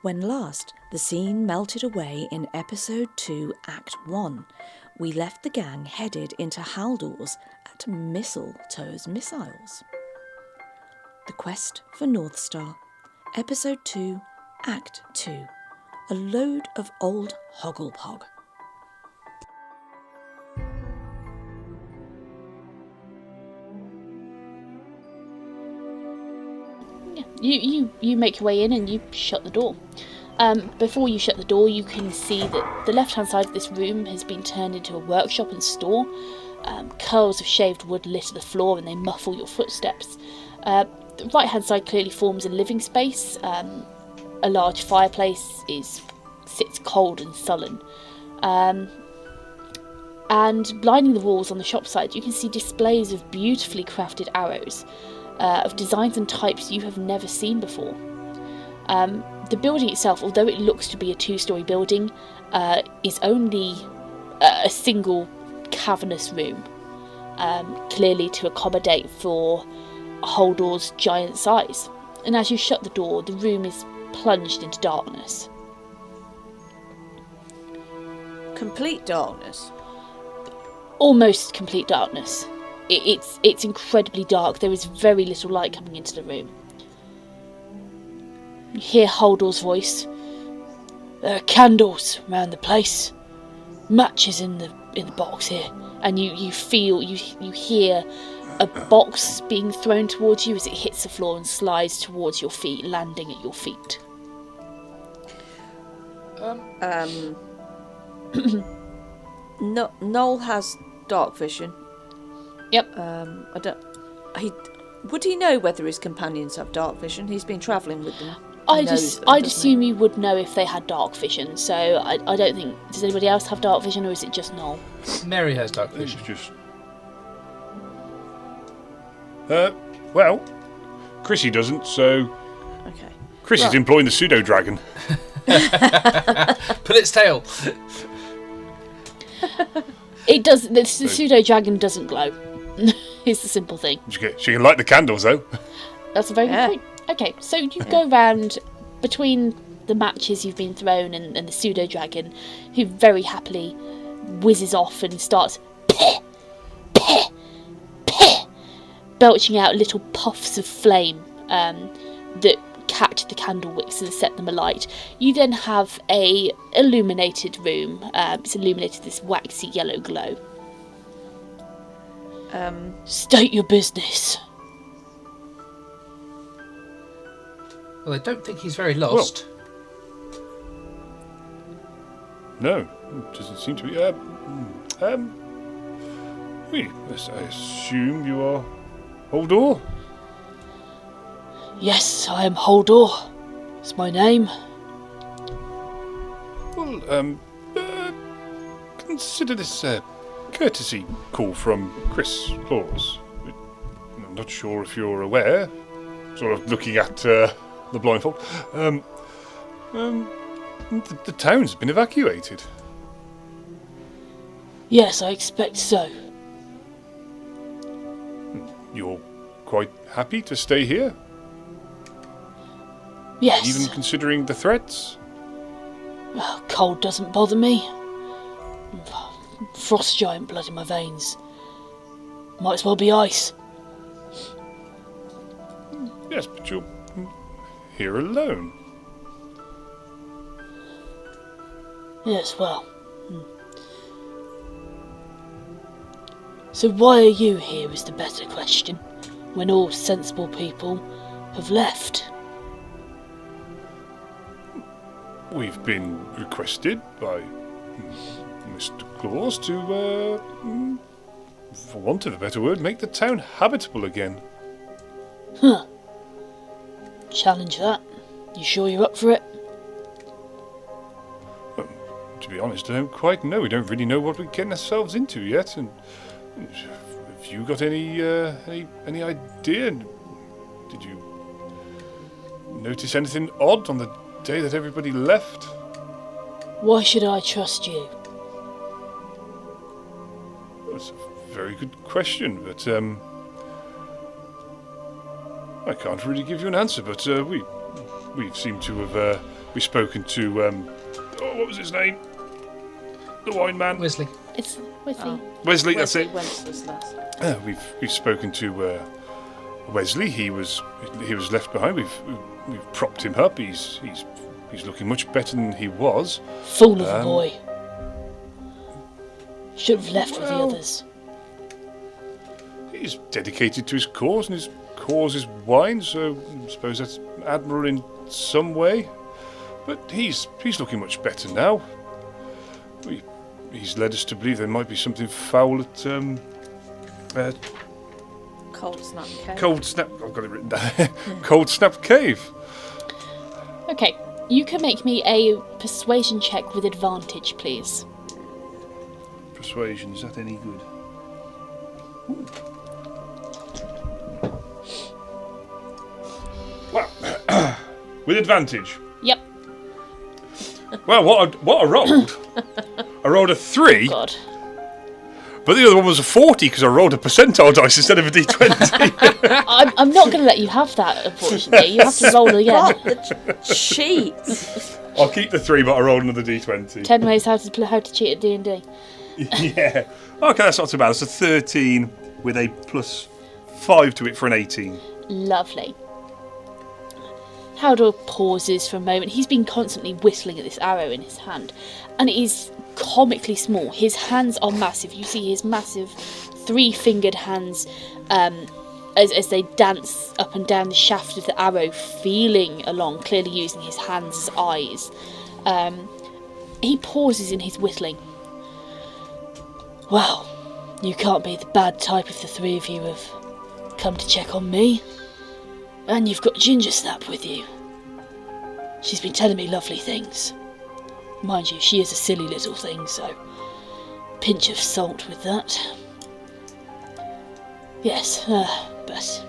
When last the scene melted away in Episode 2, Act 1, we left the gang headed into Haldor's at Mistletoe's Missiles. The Quest for NORTHSTAR, Episode 2, Act 2, A Load of Old Hogglepog. You make your way in and you shut the door. Before you shut the door, you can see that the left-hand side of this room has been turned into a workshop and store. Curls of shaved wood litter the floor and they muffle your footsteps. The right-hand side clearly forms a living space. A large fireplace sits cold and sullen. And lining the walls on the shop side, you can see displays of beautifully crafted arrows. Of designs and types you have never seen before. The building itself, although it looks to be a two-storey building, is only a single cavernous room, clearly to accommodate for Haldor's giant size. And as you shut the door, the room is plunged into darkness. Complete darkness? Almost complete darkness. It's incredibly dark. There is very little light coming into the room. You hear Haldor's voice. There are candles around the place. Matches in the box here. And you hear a box being thrown towards you as it hits the floor and slides towards your feet, landing at your feet. Noel has dark vision. Yep. Would he know whether his companions have dark vision? He's been travelling with them. I'd assume you would know if they had dark vision. So I don't think. Does anybody else have dark vision, or is it just Noel? Mary has dark vision. Well, Chrissy doesn't. So. Okay. Chrissy's employing the pseudo dragon. Pull its tail. It does. The pseudo dragon doesn't glow. It's the simple thing. She can light the candles though. That's a very good point. Okay, so you go round between the matches you've been thrown and the pseudo dragon, who very happily whizzes off and starts peh, peh, peh, belching out little puffs of flame that catch the candle wicks and set them alight. You then have a illuminated room. It's illuminated this waxy yellow glow. State your business. Well, I don't think he's very lost. No, it doesn't seem to be. I assume you are Haldor? Yes, I am Haldor. It's my name. Well, consider this a courtesy call from Chris Claus. I'm not sure if you're aware. Sort of looking at the blindfold. The town's been evacuated. Yes, I expect so. You're quite happy to stay here? Yes. Even considering the threats? Well, cold doesn't bother me. Frost giant blood in my veins. Might as well be ice. Yes, but you're here alone. Yes, well. So why are you here is the better question, when all sensible people have left. We've been requested by Mr. Claus to, for want of a better word, make the town habitable again. Huh. Challenge that. You sure you're up for it? To be honest, I don't quite know. We don't really know what we're getting ourselves into yet. And have you got any idea? Did you notice anything odd on the day that everybody left? Why should I trust you? That's a very good question, but I can't really give you an answer. But we seem to have we've spoken to what was his name? The wine man. Wesley. It's Wesley. Wesley. That's it. Wenceslas. We've spoken to Wesley. He was left behind. We've propped him up. He's looking much better than he was. Fool of a boy. Should have left with the others. He's dedicated to his cause, and his cause is wine. So I suppose that's admirable in some way. But he's looking much better now. He's led us to believe there might be something foul at Cold Snap Cave. Cold Snap. I've got it written down. Cold Snap Cave. Okay, you can make me a persuasion check with advantage, please. Persuasion, is that any good? Well, with advantage. Yep. Well, what I rolled? I rolled a 3, God. but the other one was a 40 because I rolled a percentile dice instead of a d20. I'm not going to let you have that, unfortunately. You have to roll again. The cheats. I'll keep the 3, but I rolled another d20. 10 ways how to cheat at D&D. Yeah. Okay, that's not too bad. It's a 13 with a +5 to it for an 18. Lovely. Haldor pauses for a moment. He's been constantly whistling at this arrow in his hand, and it is comically small. His hands are massive. You see his massive 3-fingered hands as they dance up and down the shaft of the arrow, feeling along, clearly using his hands as eyes. He pauses in his whistling. Well, you can't be the bad type if the 3 of you have come to check on me. And you've got Ginger Snap with you. She's been telling me lovely things. Mind you, she is a silly little thing, so pinch of salt with that. Yes, but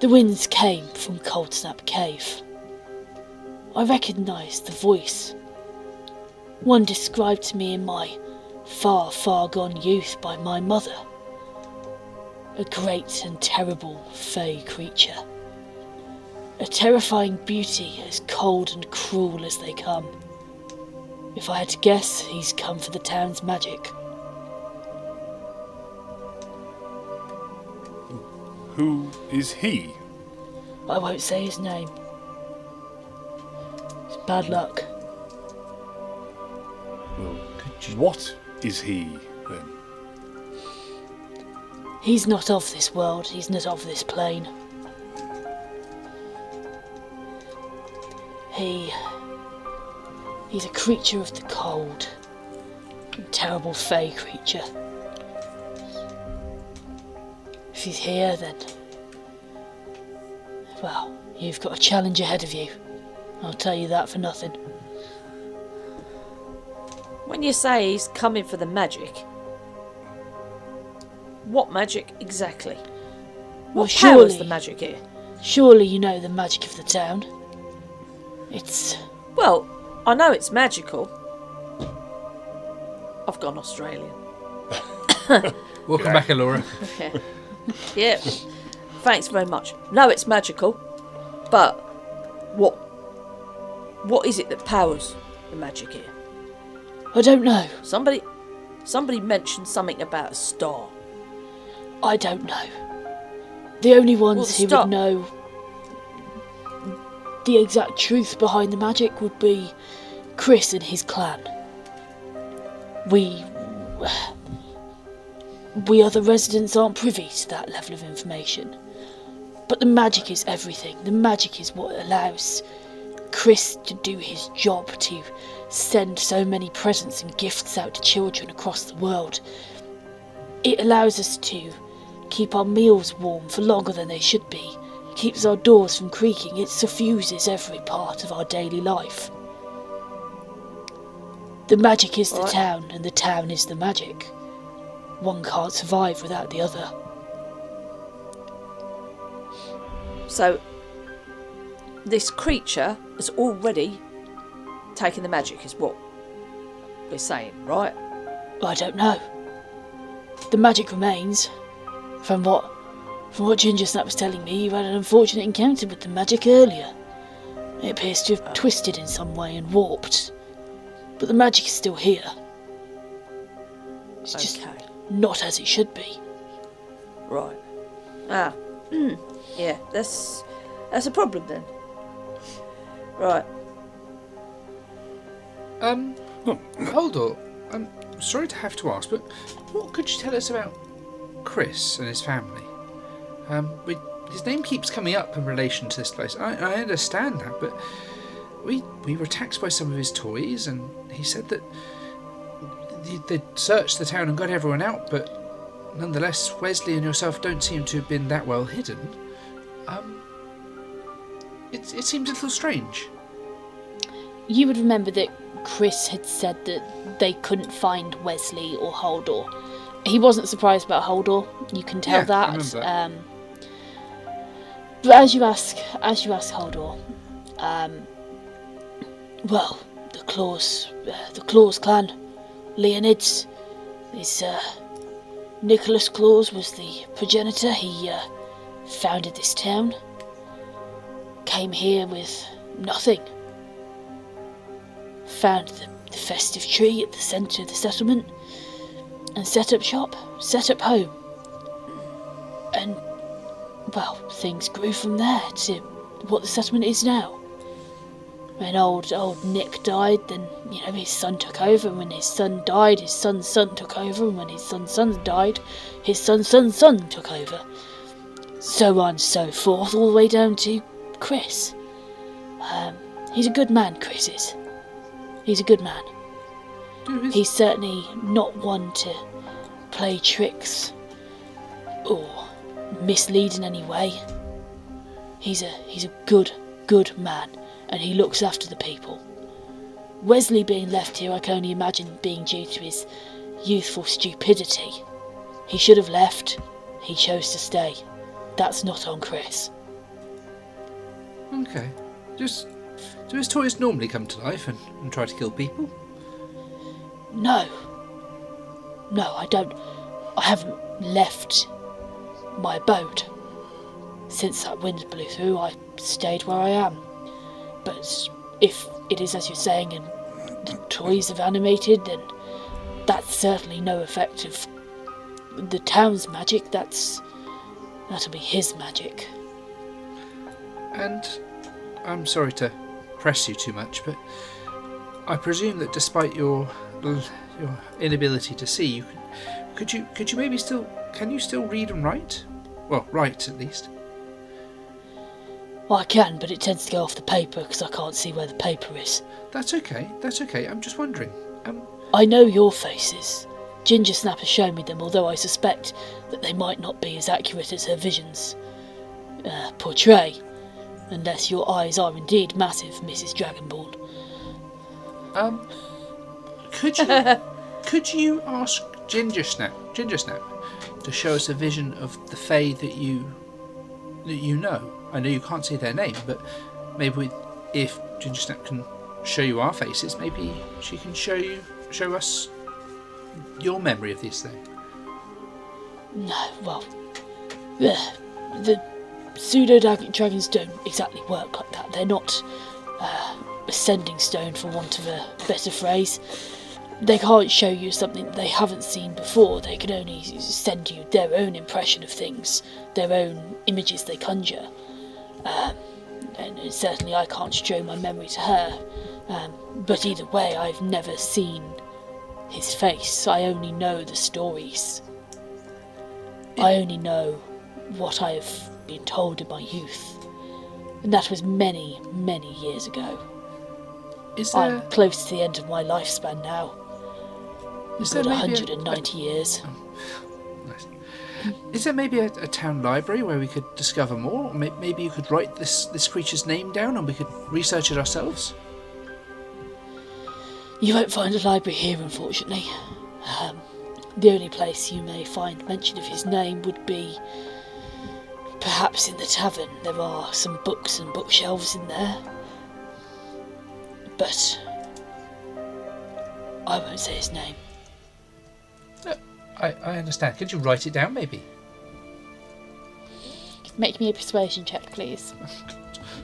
the winds came from Cold Snap Cave. I recognised the voice. One described to me in my far, far gone youth by my mother. A great and terrible fey creature. A terrifying beauty as cold and cruel as they come. If I had to guess, he's come for the town's magic. Who is he? I won't say his name. It's bad luck. Well, what is he, then? He's not of this world, he's not of this plane. He's a creature of the cold. A terrible fey creature. If he's here, then... well, you've got a challenge ahead of you. I'll tell you that for nothing. When you say he's coming for the magic, what magic exactly? Well, What power's surely, the magic here? surely you know the magic of the town. It's... Well, I know it's magical. I've gone Australian. Welcome back, Alora. Okay. Yeah. Thanks very much. No, it's magical, but what is it that powers the magic here? I don't know. Somebody mentioned something about a star. I don't know. The only ones Well, who stop. would know the exact truth behind the magic would be Chris and his clan. We other residents aren't privy to that level of information. But the magic is everything. The magic is what allows Chris to do his job, to send so many presents and gifts out to children across the world. It allows us to keep our meals warm for longer than they should be. It keeps our doors from creaking. It suffuses every part of our daily life. The magic is the town, and the town is the magic. One can't survive without the other. So, this creature has already taken the magic, is what we're saying, right? I don't know. The magic remains. From what Ginger Snap was telling me, you had an unfortunate encounter with the magic earlier. It appears to have twisted in some way and warped. But the magic is still here. It's just not as it should be. Right. Yeah, that's a problem then. Right. Haldor, I'm sorry to have to ask, but what could you tell us about Chris and his family? His name keeps coming up in relation to this place. I understand that, but we were attacked by some of his toys, and he said that they searched the town and got everyone out, but nonetheless, Wesley and yourself don't seem to have been that well hidden. It seems a little strange. You would remember that Chris had said that they couldn't find Wesley or Haldor. He wasn't surprised about Haldor. You can tell that. I remember that. But as you ask Haldor, well, the Claus clan, Leonids, Nicholas Claus was the progenitor. He founded this town. Came here with nothing. Found the festive tree at the centre of the settlement and set up shop, set up home. And, well, things grew from there to what the settlement is now. When old Nick died, then, his son took over, and when his son died, his son's son took over, and when his son's son died, his son's son's son took over. So on and so forth, all the way down to Chris. He's a good man, Chris is. He's a good man. He's certainly not one to play tricks or mislead in any way. He's a good man, and he looks after the people. Wesley being left here, I can only imagine being due to his youthful stupidity. He should have left. He chose to stay. That's not on Chris. Okay. Do his toys normally come to life and try to kill people? No, I don't. I haven't left my abode. Since that wind blew through, I stayed where I am. But if it is as you're saying and the toys have animated, then that's certainly no effect of the town's magic. That'll be his magic. And I'm sorry to press you too much, but I presume that despite your inability to see, could you maybe still read and write? Well, write at least. Well, I can, but it tends to go off the paper because I can't see where the paper is. That's okay. I'm just wondering. I know your faces. Ginger Snap has shown me them, although I suspect that they might not be as accurate as her visions portray, unless your eyes are indeed massive, Mrs. Dragonborn. Could you ask Ginger Snap to show us a vision of the Fae that you know? I know you can't see their name, but maybe if Ginger Snap can show you our faces, maybe she can show us your memory of these things. No, well, the pseudo dragons don't exactly work like that. They're not ascending stone, for want of a better phrase. They can't show you something that they haven't seen before. They can only send you their own impression of things, their own images they conjure. And certainly I can't show my memory to her. But either way, I've never seen his face. I only know the stories. I only know what I have been told in my youth. And that was many, many years ago. I'm close to the end of my lifespan now. I've got 190 years. Nice. Is there maybe a town library where we could discover more? Or maybe you could write this creature's name down and we could research it ourselves? You won't find a library here, unfortunately. The only place you may find mention of his name would be perhaps in the tavern. There are some books and bookshelves in there. But I won't say his name. I understand. Could you write it down, maybe? Make me a persuasion check, please.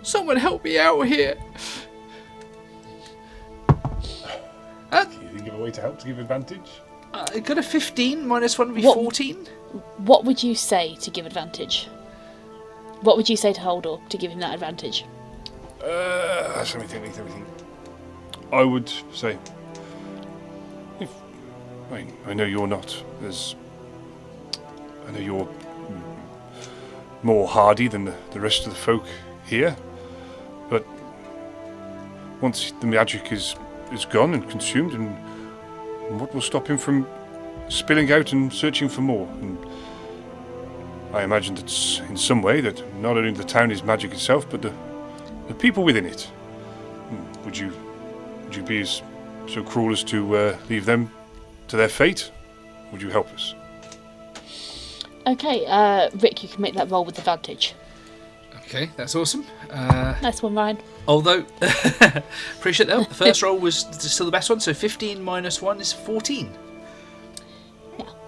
Someone help me out here. Can you think of a way to help to give advantage? I got a 15, minus 1 would be What- 14. What would you say to give advantage? What would you say to Holdor to give him that advantage? Let me think. I would say, I know you're not as... I know you're more hardy than the rest of the folk here, but once the magic is gone and consumed, and what will stop him from spilling out and searching for more? And I imagine that in some way that not only the town is magic itself, but the people within it. Would you be so cruel as to leave them to their fate? Would you help us? Okay, Rick, you can make that roll with advantage. Okay, that's awesome. Nice one, Ryan. Although, appreciate that. The first roll was still the best one, so 15 minus 1 is 14.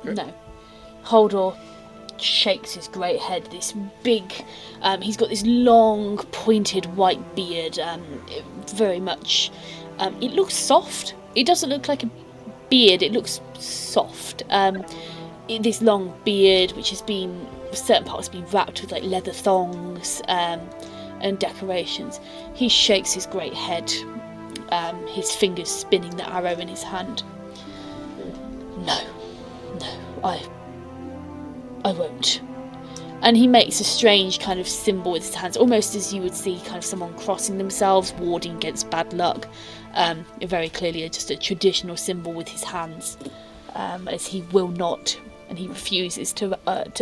No. Holdor shakes his great head. This big, he's got this long, pointed white beard. Very much, it looks soft. It doesn't look like a beard. It looks soft. This long beard, which has been certain parts been wrapped with like leather thongs and decorations. He shakes his great head. His fingers spinning the arrow in his hand. No, I won't. And he makes a strange kind of symbol with his hands, almost as you would see kind of someone crossing themselves, warding against bad luck. Very clearly just a traditional symbol with his hands, as he will not, and he refuses to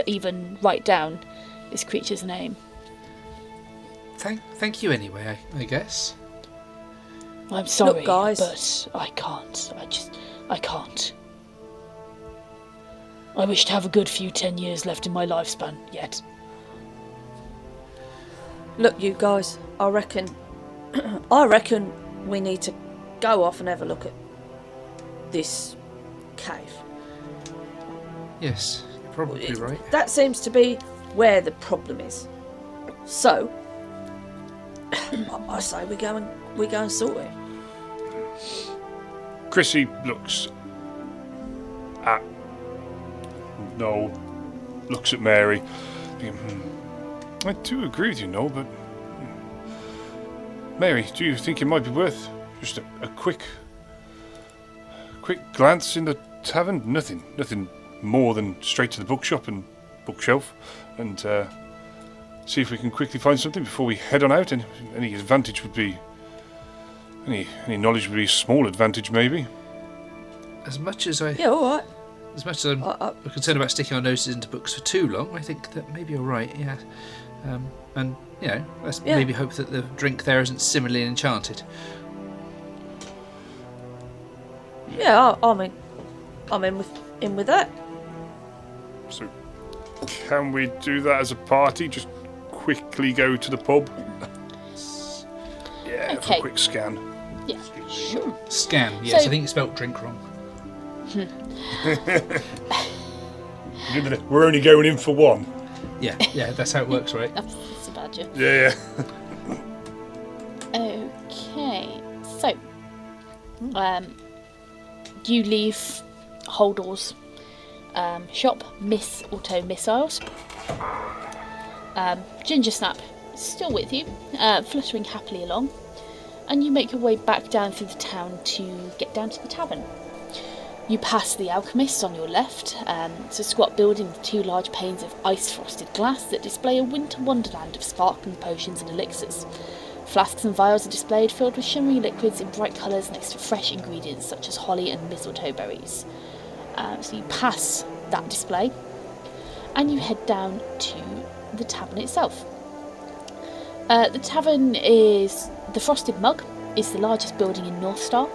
even write down this creature's name. Thank you anyway, I guess. I'm sorry, Look, guys. but I can't. I can't. I wish to have a good few 10 years left in my lifespan yet. Look, you guys, I reckon we need to go off and have a look at this cave. Yes, you're probably right. That seems to be where the problem is. So, I say we go and sort it. Chrissy looks at Noel, looks at Mary. I do agree with you, Noel, but Mary, do you think it might be worth just a quick glance in the tavern? Nothing more than straight to the bookshop and bookshelf, and see if we can quickly find something before we head on out. And any advantage would be any knowledge would be a small advantage, maybe. As much as Yeah, all right. As much as I'm concerned about sticking our noses into books for too long, I think that maybe you're right, yeah. And, let's maybe hope that the drink there isn't similarly enchanted. Yeah, I'm in with that. So, can we do that as a party? Just quickly go to the pub? Yeah, for Okay. a quick scan. Yeah, sure. Scan, yes, So- I think you spelt drink wrong. We're only going in for one. Yeah, that's how it works, right? That's a badger. Yeah. Okay, so you leave Holdor's shop, Miss Auto Missiles. Ginger Snap is still with you, fluttering happily along, and you make your way back down through the town to get down to the tavern. You pass the Alchemist on your left. It's a squat building with two large panes of ice-frosted glass that display a winter wonderland of sparkling potions and elixirs. Flasks and vials are displayed filled with shimmering liquids in bright colours next to fresh ingredients such as holly and mistletoe berries. So you pass that display and you head down to the tavern itself. The tavern is... The Frosted Mug is the largest building in NORTHSTAR.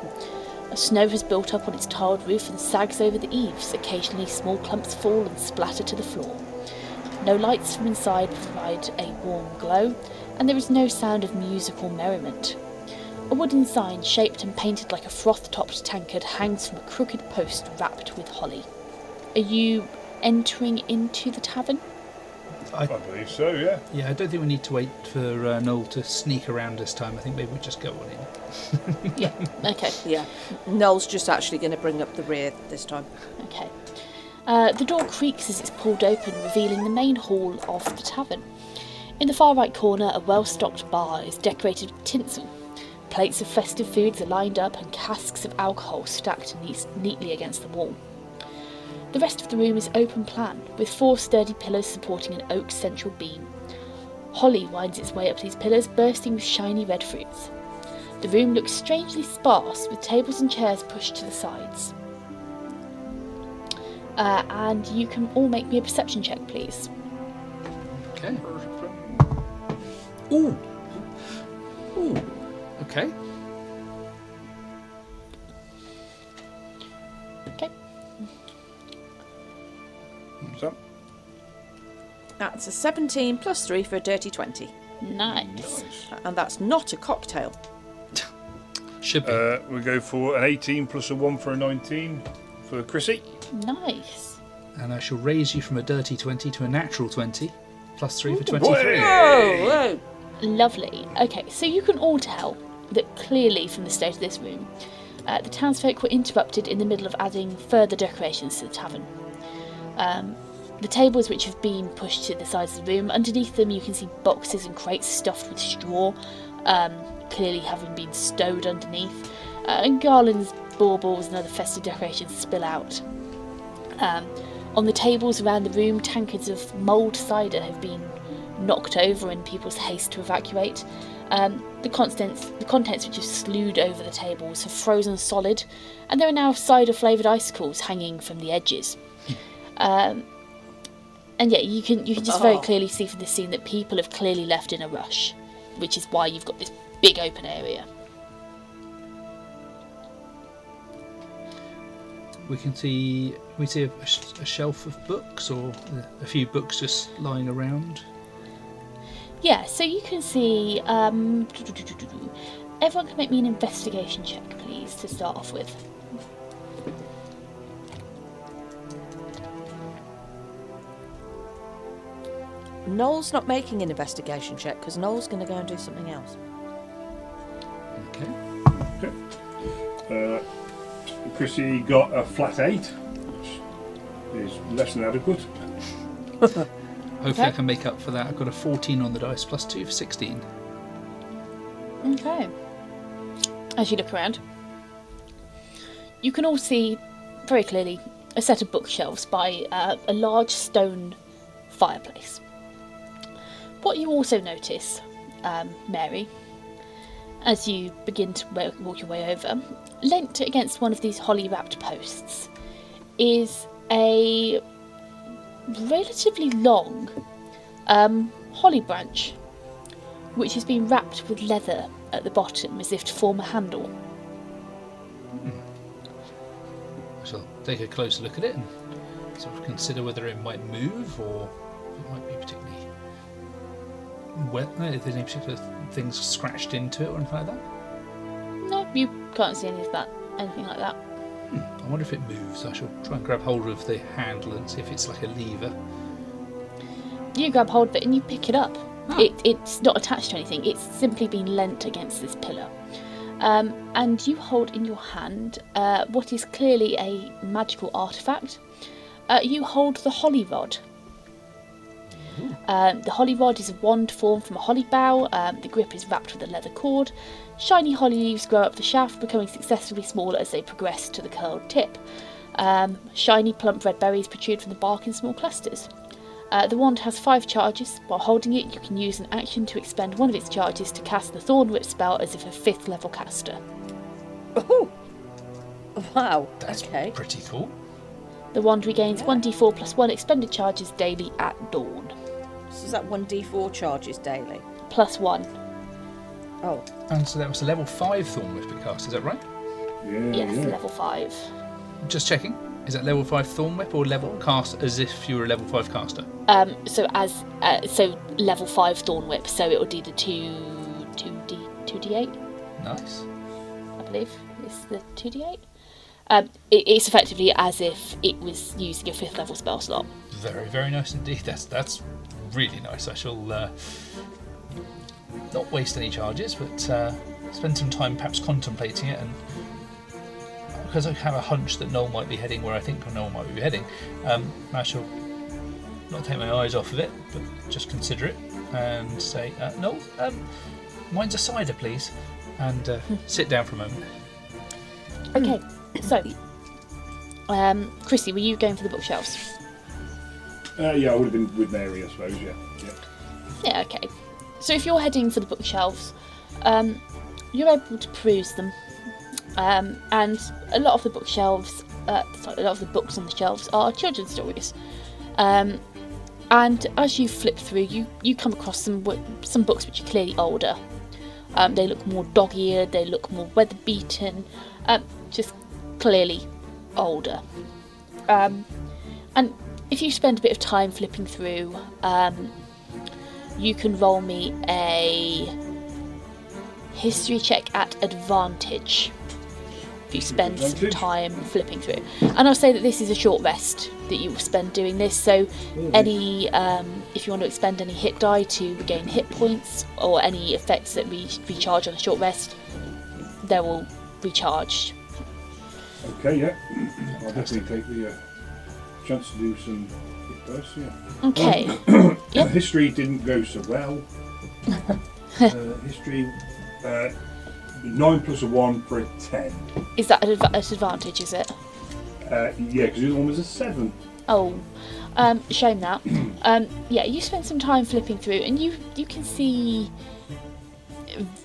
Snow has built up on its tiled roof and sags over the eaves. Occasionally small clumps fall and splatter to the floor. No lights from inside provide a warm glow, and there is no sound of musical merriment. A wooden sign shaped and painted like a froth-topped tankard hangs from a crooked post wrapped with holly. Are you entering into the tavern? I believe so, yeah. Yeah, I don't think we need to wait for Noel to sneak around this time. I think maybe we just go on in. Yeah. Okay. Yeah. Noel's just actually going to bring up the rear this time. Okay. The door creaks as it's pulled open, revealing the main hall of the tavern. In the far right corner, a well-stocked bar is decorated with tinsel. Plates of festive foods are lined up and casks of alcohol stacked neatly against the wall. The rest of the room is open plan, with 4 sturdy pillars supporting an oak central beam. Holly winds its way up these pillars, bursting with shiny red fruits. The room looks strangely sparse, with tables and chairs pushed to the sides. And you can all make me a perception check, please. Okay. Ooh. Ooh. Okay. Okay. What's that? That's a 17 plus 3 for a dirty 20. Nice. And that's not a cocktail. Should be. We go for an 18 plus a 1 for a 19 for Chrissy. Nice. And I shall raise you from a dirty 20 to a natural 20, plus 3 for Ooh. 23. Whoa! Lovely. Okay, so you can all tell that clearly from the state of this room, the townsfolk were interrupted in the middle of adding further decorations to the tavern. The tables which have been pushed to the sides of the room, underneath them you can see boxes and crates stuffed with straw, clearly having been stowed underneath, and garlands, baubles and other festive decorations spill out. On the tables around the room, tankards of mulled cider have been knocked over in people's haste to evacuate. The contents which have slewed over the tables have frozen solid, and there are now cider-flavoured icicles hanging from the edges. And yeah, you can just very clearly see from this scene that people have clearly left in a rush, which is why you've got this big open area. We see a shelf of books, or a few books just lying around. Yeah, so you can see. Everyone can make me an investigation check, please, to start off with. Noel's not making an investigation check because Noel's going to go and do something else. Okay. Chrissy got a flat 8, which is less than adequate. Hopefully I can make up for that. I've got a 14 on the dice, plus 2 for 16. Okay. As you look around, you can all see very clearly a set of bookshelves by a large stone fireplace. What you also notice, Mary, as you begin to walk your way over, leant against one of these holly-wrapped posts is a relatively long holly branch, which has been wrapped with leather at the bottom as if to form a handle. I shall take a closer look at it and sort of consider whether it might move or it might be particularly wet. If there's any particular things scratched into it or anything like that. No, you can't see anything like that. I wonder if it moves. I shall try and grab hold of the handle and see if it's like a lever. You grab hold of it and you pick it up. It's not attached to anything. It's simply been leant against this pillar. And you hold in your hand what is clearly a magical artefact. You hold the holly rod. The holly rod is a wand formed from a holly bough. The grip is wrapped with a leather cord. Shiny holly leaves grow up the shaft, becoming successively smaller as they progress to the curled tip. Shiny plump red berries protrude from the bark in small clusters. The wand has 5 charges. While holding it, you can use an action to expend one of its charges to cast the Thorn Whip spell as if a 5th level caster. Oh! Wow, That's okay. pretty cool. The wand regains 1d4 plus 1 expended charges daily at dawn. So is that 1d4 charges daily? Plus 1. Oh. And so that was a level 5 Thorn Whip cast, is that right? Yes, level 5. Just checking. Is that level 5 Thorn Whip or level cast as if you were a level 5 caster? So level 5 Thorn Whip, so it will do the 2d8. Nice. I believe is the 2d8. It's effectively as if it was using a 5th level spell slot. Very, very nice indeed. That's really nice. I shall not waste any charges, but spend some time perhaps contemplating it, and because I have a hunch that Noel might be heading where I think Noel might be heading, I shall not take my eyes off of it, but just consider it and say, Noel, mine's a cider, please, and sit down for a moment. Okay, so, Chrissy, were you going for the bookshelves? Yeah, I would have been with Mary, I suppose. Yeah. Yeah, okay. So if you're heading for the bookshelves, you're able to peruse them, and a lot of the bookshelves, a lot of the books on the shelves are children's stories. And as you flip through, you come across some books which are clearly older. They look more dog-eared, they look more weather-beaten, just clearly older. And if you spend a bit of time flipping through, you can roll me a history check at advantage if you spend some time flipping through. And I'll say that this is a short rest that you will spend doing this, so any if you want to expend any hit die to regain hit points or any effects that recharge on a short rest, they will recharge. Okay, yeah. I'll definitely take the chance to do some hit dice, yeah. Okay. Yep. History didn't go so well. History, 9 plus a 1 for a 10. Is that at advantage, is it? Yeah, because the other one was a 7. Oh, shame that. Yeah, you spent some time flipping through, and you can see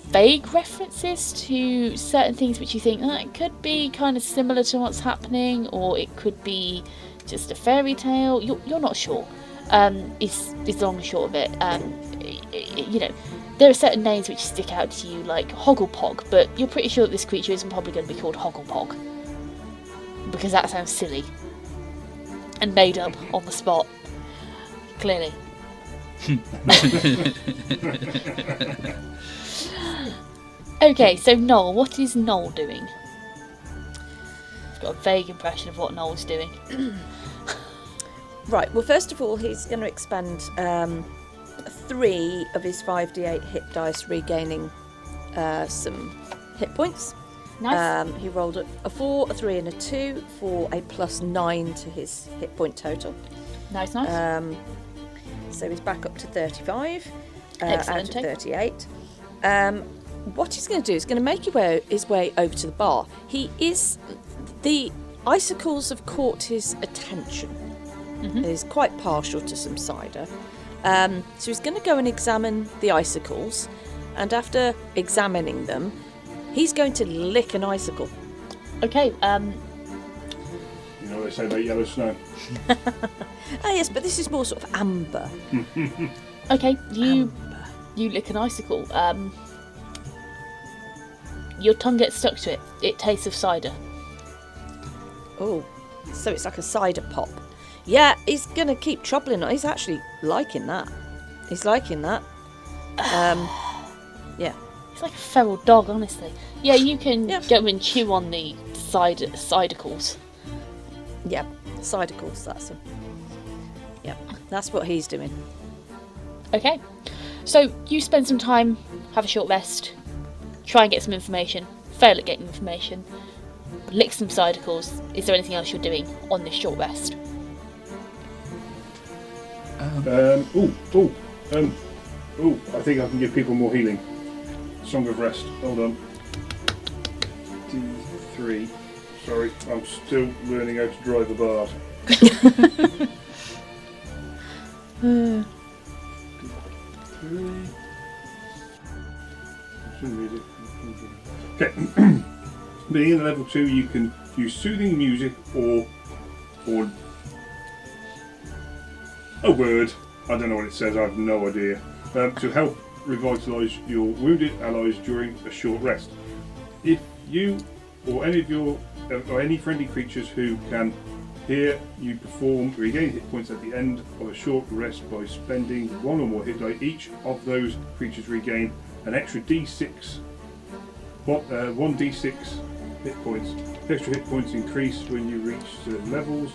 vague references to certain things which you think it could be kind of similar to what's happening, or it could be just a fairy tale. You're not sure. Is the long and short of it. You know, there are certain names which stick out to you, like Hogglepog, but you're pretty sure that this creature isn't probably going to be called Hogglepog, because that sounds silly and made up on the spot, clearly. Okay, so Noel, what is Noel doing? I've got a vague impression of what Noel's doing. Right, well, first of all, he's going to expend 3 of his 5d8 hit dice, regaining some hit points. Nice. He rolled a 4, a 3 and a 2 for a +9 to his hit point total. Nice. So he's back up to 35 Excellent. out of 38. What he's going to do is going to make his way over to the bar. The icicles have caught his attention. Mm-hmm. He's quite partial to some cider. So he's going to go and examine the icicles, and after examining them, he's going to lick an icicle. Okay, You know what they say about yellow snow? Ah, yes, but this is more sort of amber. okay, you lick an icicle. Your tongue gets stuck to it. It tastes of cider. Oh, so it's like a cider pop. Yeah, he's going to keep troubling it. He's actually liking that. He's liking that. Yeah. It's like a feral dog, honestly. Yeah, you can Yeah. go and chew on the cidicles. Yeah, cidicles, that's him. Yeah, that's what he's doing. Okay, so you spend some time, have a short rest, try and get some information, fail at getting information, lick some cidicles. Is there anything else you're doing on this short rest? I think I can give people more healing. Song of Rest. Hold on. 2, 3. Sorry, I'm still learning how to drive a bard. 3. Okay. Being in level 2, you can use soothing music or a word. I don't know what it says. I have no idea. To help revitalise your wounded allies during a short rest. If you or any of your or any friendly creatures who can hear you perform regain hit points at the end of a short rest by spending 1 or more hit die, each of those creatures regain an extra d6. 1d6 hit points. Extra hit points increase when you reach certain levels.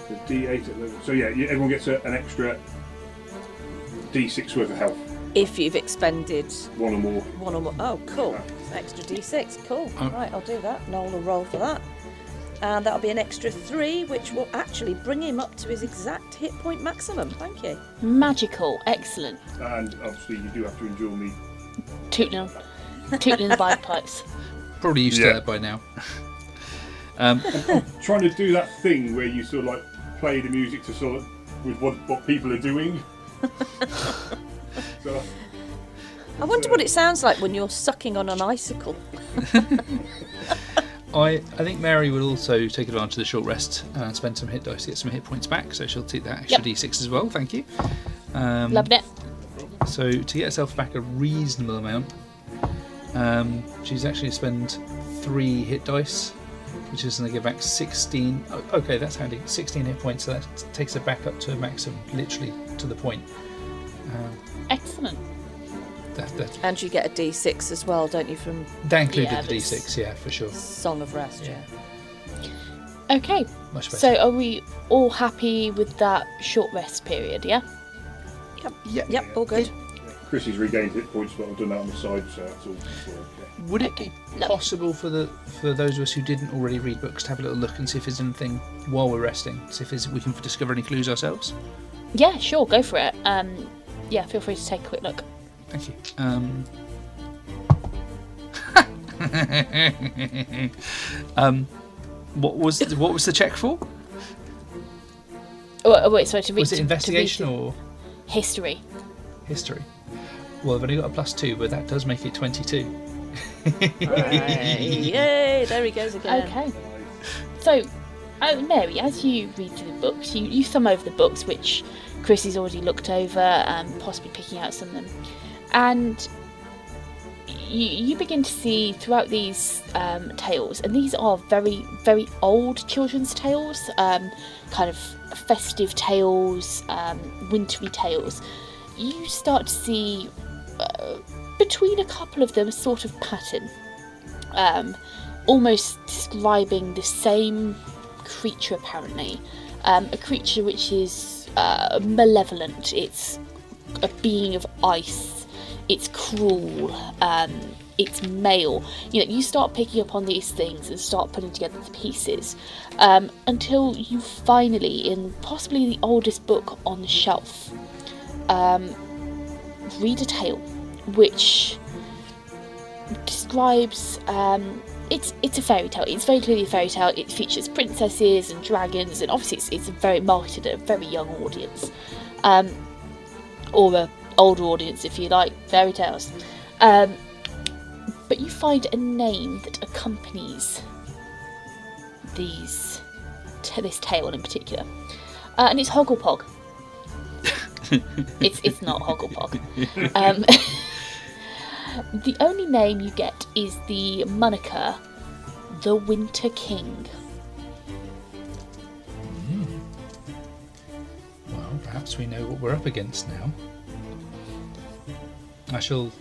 The d8 at level. So yeah, everyone gets an extra D6 worth of health. If you've expended One or more. one or more. Oh, cool. Extra D6. Cool. Right, I'll do that. Noel will roll for that. And that'll be an extra 3, which will actually bring him up to his exact hit point maximum. Thank you. Magical. Excellent. And obviously you do have to endure me. Tooting the bagpipes. Probably used to that by now. Trying to do that thing where you sort of like play the music to sort of with what people are doing. So, I wonder what it sounds like when you're sucking on an icicle. I think Mary will also take advantage of the short rest and spend some hit dice to get some hit points back, so she'll take that extra D6 as well, thank you. Loving it. So to get herself back a reasonable amount, she's actually spend 3 hit dice, which is going to give back 16. Okay, that's handy. 16 hit points, so that takes her back up to a maximum, literally to the point. Excellent. And you get a D6 as well, don't you, from That included the D6, yeah, for sure. Song of Rest, yeah. Okay. Much better. So are we all happy with that short rest period, yeah? Yep, all good. Chrissy's regained hit points, but I've done that on the side, so that's all okay. Would it be possible for those of us who didn't already read books to have a little look and see if there's anything while we're resting? See if we can discover any clues ourselves? Yeah, sure, go for it. Yeah, feel free to take a quick look. Thank you. What was the check for? Oh, wait, sorry, to read. Was it investigation or history? History. Well, I've only got a +2, but that does make it 22. Yay! There he goes again. Okay. So, Mary, as you read through the books, you thumb over the books, which Chrissy's already looked over, possibly picking out some of them, and you begin to see throughout these tales, and these are very, very old children's tales, kind of festive tales, wintry tales. You start to see between a couple of them a sort of pattern, almost describing the same creature apparently, a creature which is malevolent. It's a being of ice, it's cruel, it's male. You start picking up on these things and start putting together the pieces, until you finally, in possibly the oldest book on the shelf, read a tale which describes it's a fairy tale. It's very clearly a fairy tale. It features princesses and dragons, and obviously it's very marketed at a very young audience, or a older audience if you like fairy tales. But you find a name that accompanies this tale in particular, and it's Hogglepog. It's not Hogglepog. The only name you get is the moniker, the Winter King. Well, perhaps we know what we're up against now. I shall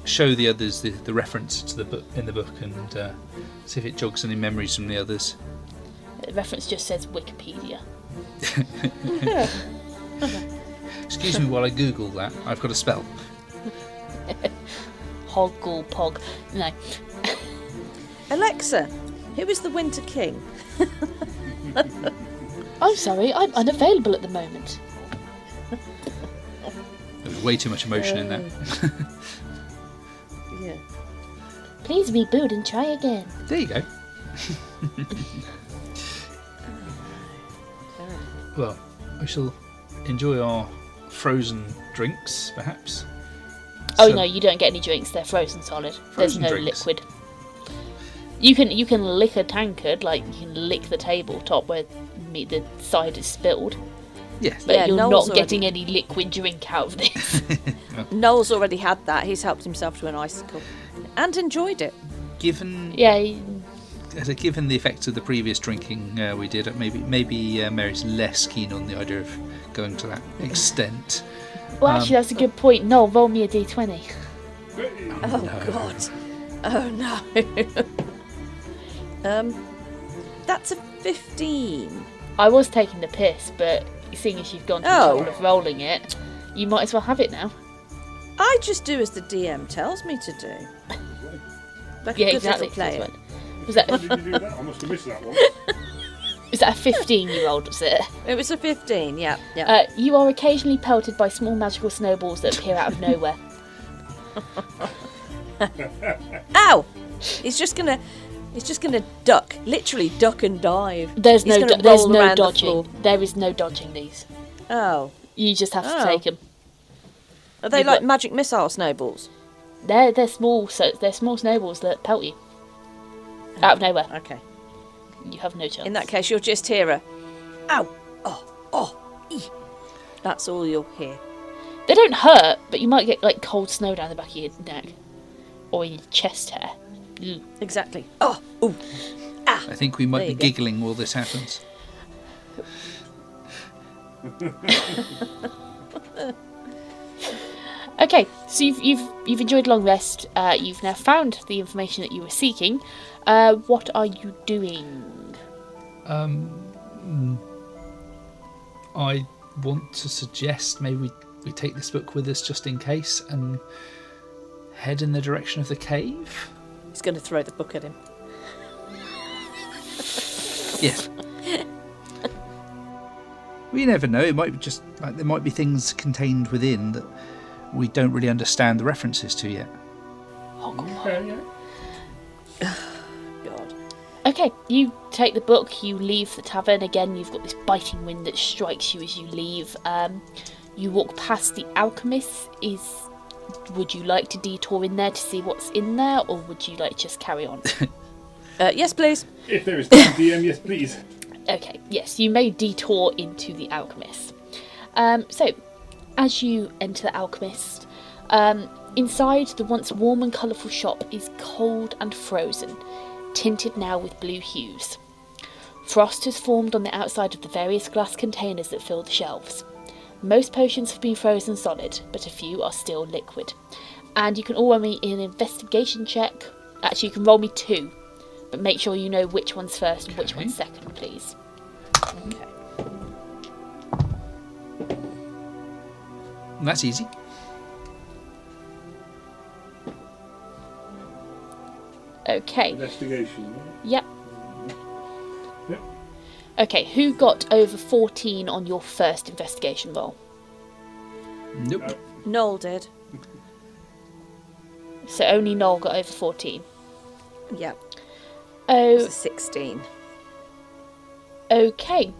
show the others the reference to the book in the book and see if it jogs any memories from the others. The reference just says Wikipedia. Excuse me while I Google that. I've got a spell. Hogglepog. No. Alexa, who is the Winter King? I'm sorry, I'm unavailable at the moment. There was way too much emotion in that. Yeah. Please reboot and try again. There you go. Well, we shall enjoy our frozen drinks, perhaps. Oh no, you don't get any drinks. They're frozen solid. There's no drinks. liquid. You can lick a tankard, like you can lick the tabletop where the side is spilled. Yes. But Yeah, you're Noel's not getting any liquid drink out of this. Noel's already had that. He's helped himself to an icicle and enjoyed it. Given Yeah. the effects of the previous drinking we did, maybe Mary's less keen on the idea of going to that extent. Well, actually, that's a good point. No, roll me a d20. Oh no. God. Oh no. That's a 15. I was taking the piss, but seeing as you've gone to the trouble of rolling it, You might as well have it now. I just do as the DM tells me to do. Like Yeah, a good exactly. little player. Was that How did you do that? I must have missed that one. is that a 15-year-old? Was it? It was a 15, yeah. You are occasionally pelted by small magical snowballs that appear out of nowhere. Ow! He's just gonna duck, literally duck and dive. There's He's no gonna there's roll no around the dodging. floor. There is no dodging these. Oh, You just have to Oh. take them. are they You've like got- magic missile snowballs? They're small, so they're small snowballs that pelt you out of nowhere. Okay. You have no chance. In that case, you'll just hear a, ow, oh, ee. That's all you'll hear. They don't hurt, but you might get like cold snow down the back of your neck or in your chest hair. Ooh. Exactly. Oh, ooh, ah. I think we might There be you go. giggling while this happens. Okay, so you've enjoyed long rest. You've now found the information that you were seeking. What are you doing? I want to suggest maybe we take this book with us just in case and head in the direction of the cave. He's going to throw the book at him. Yes. We never know. It might be just like there might be things contained within that we don't really understand the references to yet. Hogglepog. Yeah. God. Okay, you take the book, you leave the tavern. Again, you've got this biting wind that strikes you as you leave. You walk past the alchemist. Would you like to detour in there to see what's in there, or would you like to just carry on? Yes, please. If there is time, DM, yes, please. Okay, yes, you may detour into the alchemist. So, as you enter the alchemist, inside the once warm and colourful shop is cold and frozen, tinted now with blue hues. Frost has formed on the outside of the various glass containers that fill the shelves. Most potions have been frozen solid, but a few are still liquid. And you can all roll me an investigation check. Actually, you can roll me 2, but make sure you know which one's first and which Okay. one's second, please. Okay. That's easy. Okay, Investigation. yep. Yep. Okay, who got over 14 on your first investigation roll? Nope. Noel did. So only Noel got over 14. Yeah. It Oh, was a 16. okay.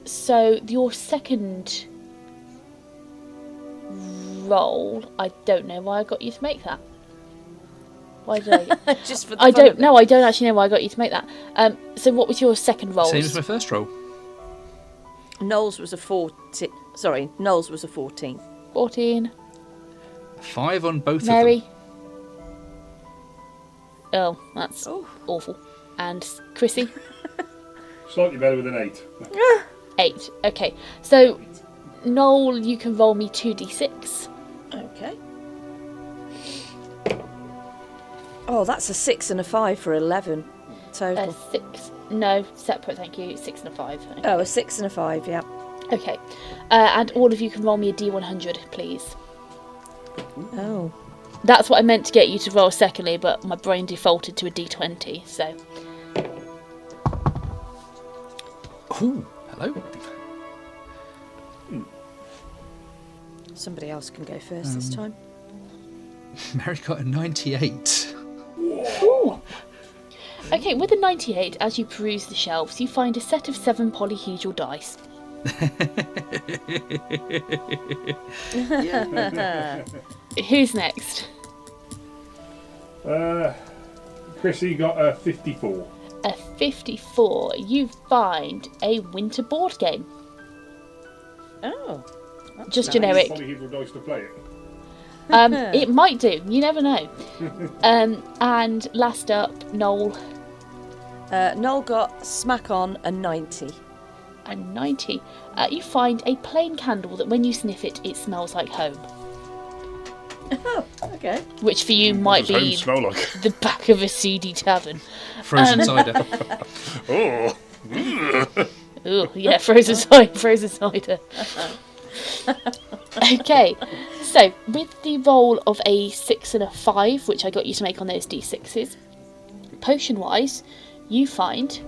So your second roll, I don't know why I got you to make that. Why did I? Just for the I fun don't of it. know. I don't actually know why I got you to make that. So what was your second roll? Same as my first roll. Noel's was a 14. Sorry, Noel's was a 14. 14. 5 on both Mary. of them. Oh, that's Oh. awful. And Chrissy. Slightly better with an 8. 8. Okay. So Noel, you can roll me 2d6. Okay. Oh, that's a 6 and a 5 for 11 total. 6. No, separate. Thank you. 6 and a 5. Okay. Oh, a 6 and a 5, yeah. Okay. And all of you can roll me a d100, please. Oh. That's what I meant to get you to roll secondly, but my brain defaulted to a d20, so... Ooh, hello. Somebody else can go first this time. Mary got a 98. Ooh. Okay, with a 98, as you peruse the shelves, you find a set of 7 polyhedral dice. Who's next? Chrissy got a 54. A 54. You find a winter board game. Oh. that's Just nice. generic. Polyhedral dice to play it. It might do. You never know. And last up, Noel. Noel got smack on a 90. And 90. You find a plain candle that when you sniff it, it smells like home. Oh, okay. Which for you might What does home be smell like? the back of a seedy tavern. Frozen cider. Oh. Ooh, yeah, frozen cider. Okay, so with the roll of a 6 and a 5, which I got you to make on those d6s, potion-wise, you find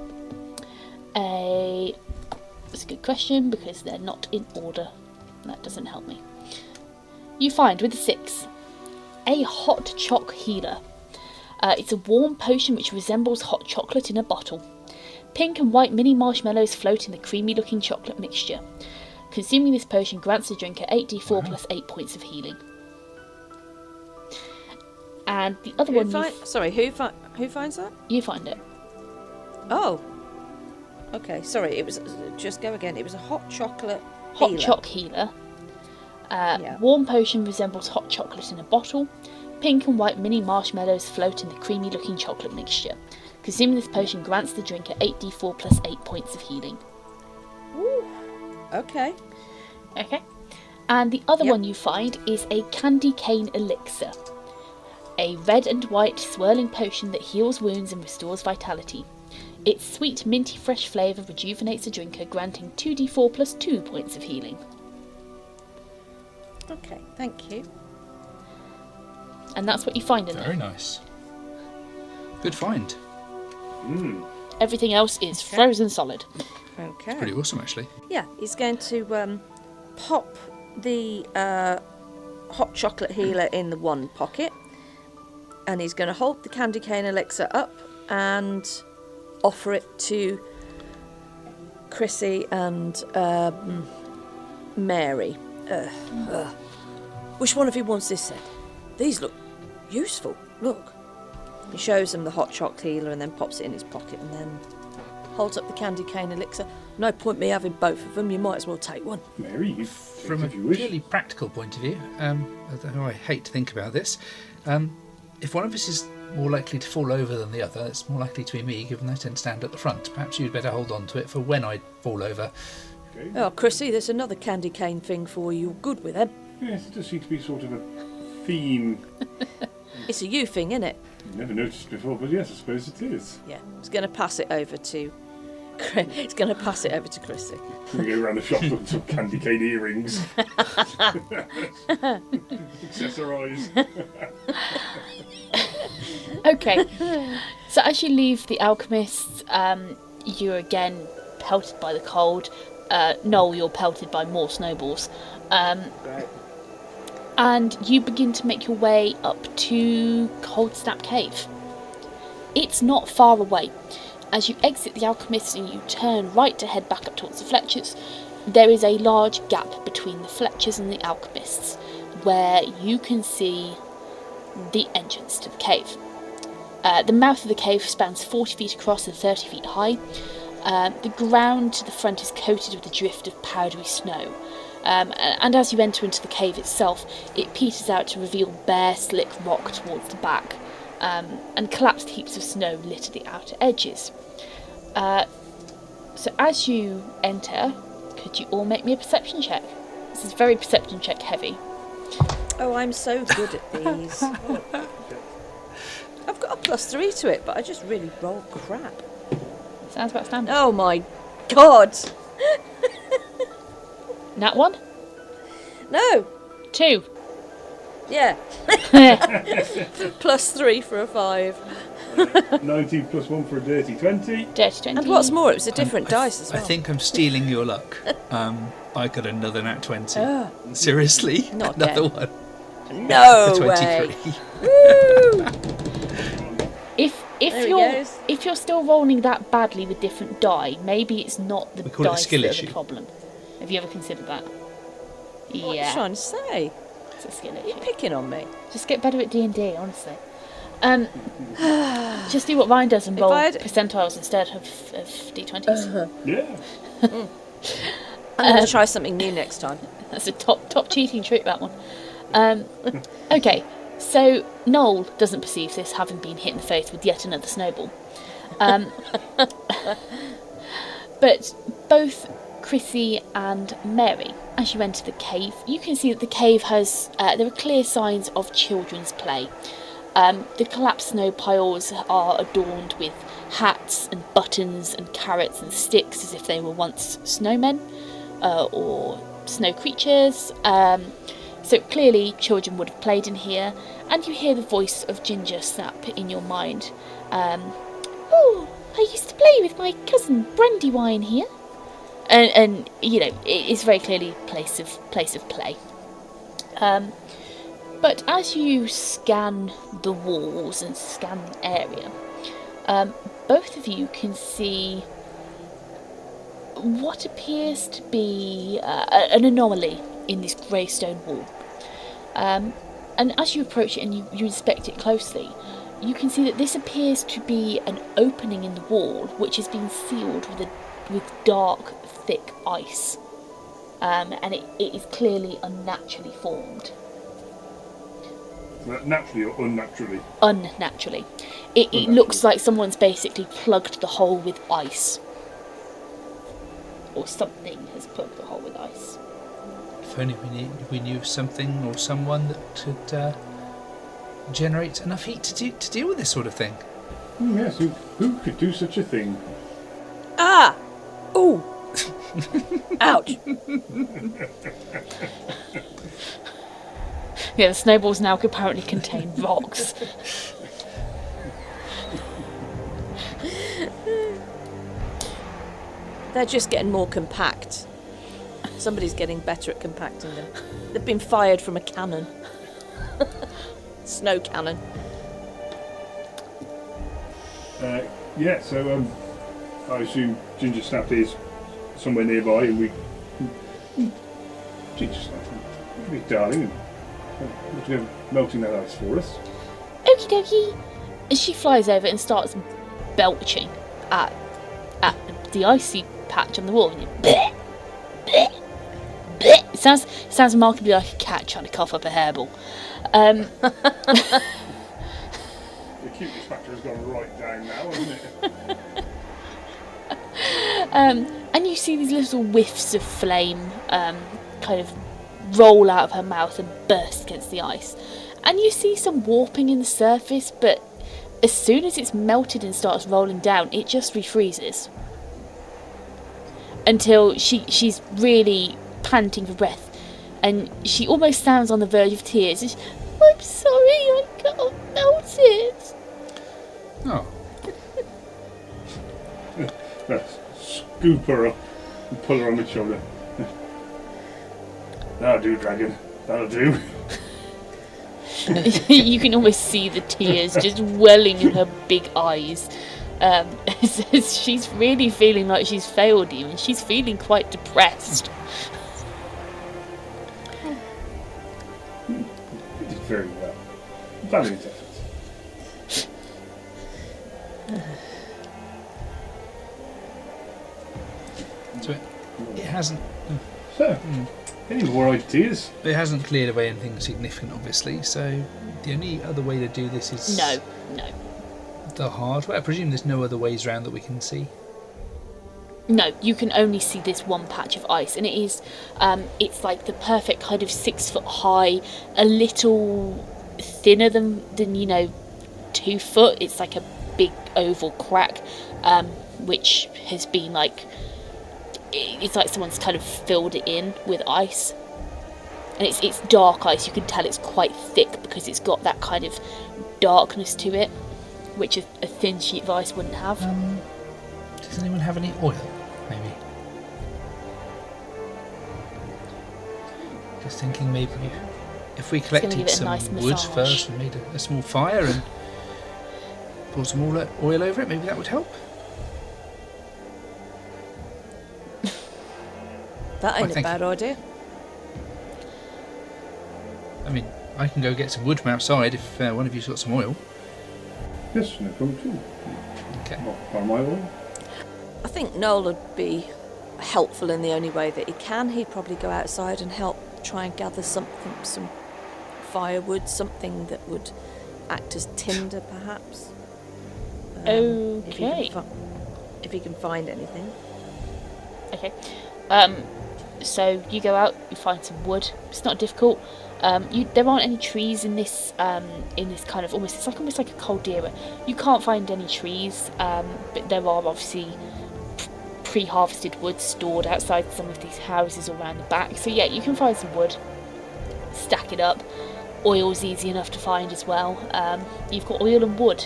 a... That's a good question, because they're not in order. That doesn't help me. You find, with a 6, a hot choc healer. It's a warm potion which resembles hot chocolate in a bottle. Pink and white mini marshmallows float in the creamy-looking chocolate mixture. Consuming this potion grants the drinker 8d4 plus 8 points of healing. And the other one... Sorry, who finds that? You find it. Oh. Okay, sorry, it was... Just go again. It was a hot chocolate Hot healer. choc healer. Yeah. Warm potion resembles hot chocolate in a bottle. Pink and white mini marshmallows float in the creamy-looking chocolate mixture. Consuming this potion grants the drinker 8d4 plus 8 points of healing. Ooh. Okay. Okay. And the other Yep. one you find is a candy cane elixir. A red and white swirling potion that heals wounds and restores vitality. Its sweet, minty, fresh flavour rejuvenates the drinker, granting 2d4 plus 2 points of healing. Okay, thank you. And that's what you find in there. Very nice. Good find. Everything else is frozen solid. Okay. Pretty awesome, actually. Yeah, he's going to pop the hot chocolate healer in the one pocket, and he's going to hold the candy cane elixir up and offer it to Chrissy and Mary. Which one of you wants this set? These look useful. Look. He shows them the hot chocolate healer and then pops it in his pocket and then holds up the candy cane elixir. No point me having both of them. You might as well take one. Mary, you From a if you wish. purely practical point of view, although I hate to think about this, if one of us is more likely to fall over than the other, it's more likely to be me, given I tend to stand at the front. Perhaps you'd better hold on to it for when I fall over. Okay. Oh, Chrissy, there's another candy cane thing for you. You're good with them. Yes, it does seem to be sort of a theme. It's a you thing, isn't it? Never noticed before, but yes, I suppose it is. Yeah. He's going to pass it over to... He's going to pass it over to Chrissy. We go around the shop looking for some candy cane earrings. Accessorise. Okay. So as you leave the alchemist, you're again pelted by the cold. Noel, you're pelted by more snowballs. Great. And you begin to make your way up to Cold Snap Cave. It's not far away. As you exit the alchemist and you turn right to head back up towards the Fletchers, there is a large gap between the Fletchers and the alchemists, where you can see the entrance to the cave. The mouth of the cave spans 40 feet across and 30 feet high. The ground to the front is coated with a drift of powdery snow. And as you enter into the cave itself, it peters out to reveal bare, slick rock towards the back, and collapsed heaps of snow litter the outer edges. So as you enter, could you all make me a perception check? This is very perception check heavy. Oh, I'm so good at these. I've got a +3 to it, but I just really roll crap. Sounds about standard. Oh my god! Nat 1? No! 2. Yeah. +3 for a 5. 19 plus 1 for a dirty 20. Dirty 20. And what's more, it was a different dice as well. I think I'm stealing your luck. I got another nat 20. Ah. Seriously? Not Another again. one. No A way! 23. Woo! If you're still rolling that badly with different die, maybe it's not the We call it a dice skill that are issue. the problem. Have you ever considered that? What are you Yeah, trying to say? it's a skill You're issue. picking on me. Just get better at D&D, honestly. Just do what Ryan does and If roll I'd- percentiles instead of D20s. Yeah. I'm going to try something new next time. That's a top cheating trick, that one. Okay, so Noel doesn't perceive this, having been hit in the face with yet another snowball. But both Chrissy and Mary, as you enter the cave, you can see that the cave has, there are clear signs of children's play. The collapsed snow piles are adorned with hats and buttons and carrots and sticks as if they were once snowmen, or snow creatures. So clearly children would have played in here, and you hear the voice of Ginger snap in your mind. Oh, I used to play with my cousin Brandywine here. And you know, it is very clearly a place of play. But as you scan the walls and scan the area, both of you can see what appears to be an anomaly in this grey stone wall. And as you approach it and you inspect it closely, you can see that this appears to be an opening in the wall which has been sealed with dark, thick ice. And it is clearly unnaturally formed. Naturally or unnaturally? Unnaturally. It looks like someone's basically plugged the hole with ice. Or something has plugged the hole with ice. If only we knew of something or someone that could generate enough heat to deal with this sort of thing. Yes, who could do such a thing? Ah! Ooh! Ouch! Yeah, the snowballs now apparently contain rocks. They're just getting more compact. Somebody's getting better at compacting them. They've been fired from a cannon. Snow cannon. Yeah, so I assume Ginger Snap is somewhere nearby, and we... Ginger Snap, you be darling, and go melting that ice for us. Okie dokie. And she flies over and starts belching at the icy patch on the wall. And you, bleh, bleh, bleh. It sounds remarkably like a cat trying to cough up a hairball. The cuteness factor has gone right down now, hasn't it? And you see these little whiffs of flame kind of roll out of her mouth and burst against the ice. And you see some warping in the surface, but as soon as it's melted and starts rolling down, it just refreezes. Until she's really panting for breath, and she almost sounds on the verge of tears. And I'm sorry, I got melted. Oh. Scoop her up and pull her on the shoulder. That'll do, dragon. That'll do. You can almost see the tears just welling in her big eyes. She's really feeling like she's failed you, and she's feeling quite depressed. You did very well. Valiant efforts. So it hasn't. So, any more ideas? It hasn't cleared away anything significant, obviously. So the only other way to do this is No. the hard way. I presume there's no other ways around that we can see. No, you can only see this one patch of ice, and it's like the perfect kind of 6 foot high, a little thinner than 2 foot. It's like a big oval crack, which has been it's like someone's kind of filled it in with ice, and it's dark ice. You can tell it's quite thick because it's got that kind of darkness to it, which a thin sheet of ice wouldn't have. Does anyone have any oil? Maybe. Just thinking maybe if we gonna give collected it a some nice wood massage. first and made a small fire and poured some oil over it, maybe that would help. That Why, ain't a thank bad idea. I mean, I can go get some wood from outside if one of you's got some oil. Yes, no problem too. Okay. By my oil. I think Noel would be helpful in the only way that he can. He'd probably go outside and help try and gather some firewood, something that would act as tinder, perhaps. Okay. If he can find anything. Okay. So you go out, you find some wood. It's not difficult. There aren't any trees in this kind of almost like a caldera. You can't find any trees, but there are obviously pre-harvested wood stored outside some of these houses around the back. So yeah, you can find some wood, stack it up. Oil's easy enough to find as well. You've got oil and wood.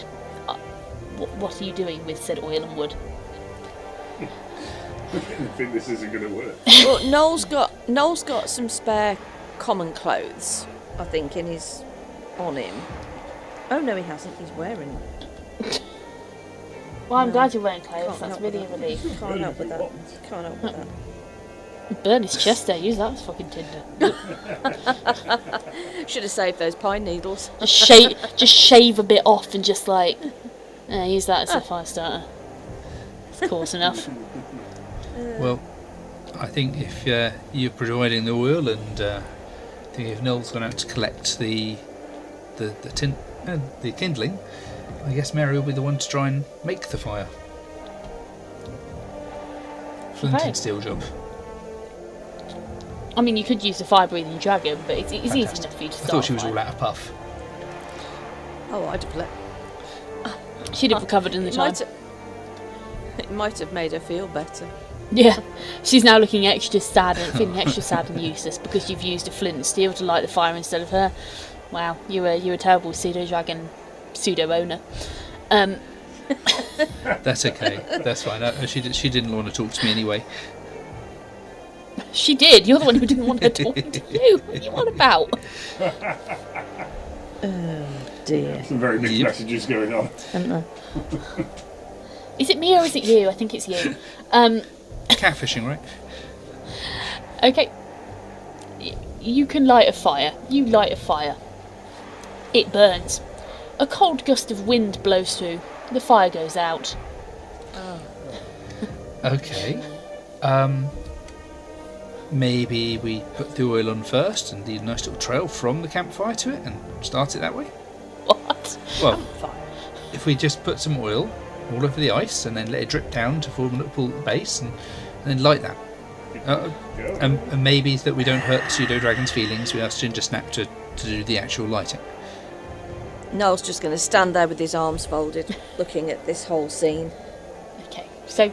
What are you doing with said oil and wood? I think this isn't going to work. Well, Noel's got some spare common clothes, I think, on him. Oh no, he hasn't. He's wearing them. Well, I'm glad you're wearing clothes. Can't That's help really with a relief. Can't help with that. Can't help with that. Burn his chest there. Use that as fucking tinder. Should have saved those pine needles. Just shave a bit off and just like use that as a fire starter. It's coarse enough. Well, I think if you're providing the oil, and I think if Noel's gone out to collect the kindling, I guess Mary will be the one to try and make the fire. Flint Okay. and steel job. I mean, you could use the fire-breathing dragon, but it's easy Fantastic. enough for you to I start. thought she was a fire. all out of puff. Oh, I'd have let. She'd have recovered in the time. It might have made her feel better. Yeah, she's now looking extra sad and feeling extra sad and useless because you've used a flint and steel to light the fire instead of her. Wow, you're a terrible pseudo dragon pseudo owner. That's okay. That's fine. She didn't want to talk to me anyway. She did. You're the one who didn't want her talking to you. What are you on about? Oh dear. Some very mixed Yep. messages going on. Is it me or is it you? I think it's you. Catfishing, right? Okay. You can light a fire. You light a fire. It burns. A cold gust of wind blows through. The fire goes out. Okay. Maybe we put the oil on first and leave a nice little trail from the campfire to it and start it that way? What? Well, Fire. if we just put some oil all over the ice and then let it drip down to form a little pool at the base and then light that. And maybe that we don't hurt Pseudo Dragon's feelings, we ask Ginger Snap to do the actual lighting. Noel's just going to stand there with his arms folded, looking at this whole scene. Okay, so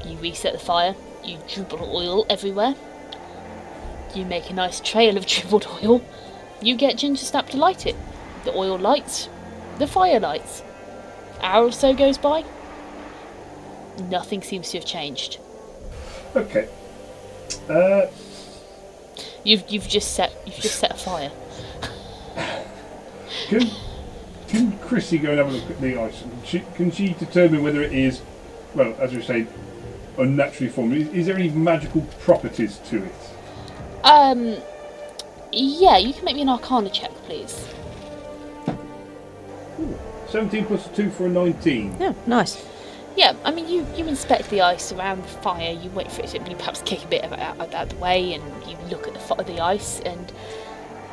you reset the fire. You dribble oil everywhere. You make a nice trail of dribbled oil. You get Ginger Snap to light it. The oil lights. The fire lights. Hour or so goes by. Nothing seems to have changed. Okay. You've just set a fire. Can Chrissy go and have a look at the ice? Can she determine whether it is, well, as we say, unnaturally formed? Is there any magical properties to it? Yeah, you can make me an Arcana check, please. Ooh, 17 plus 2 for a 19. Yeah, nice. Yeah, I mean, you inspect the ice around the fire, you wait for it to you perhaps kick a bit of it out of the way, and you look at the ice, and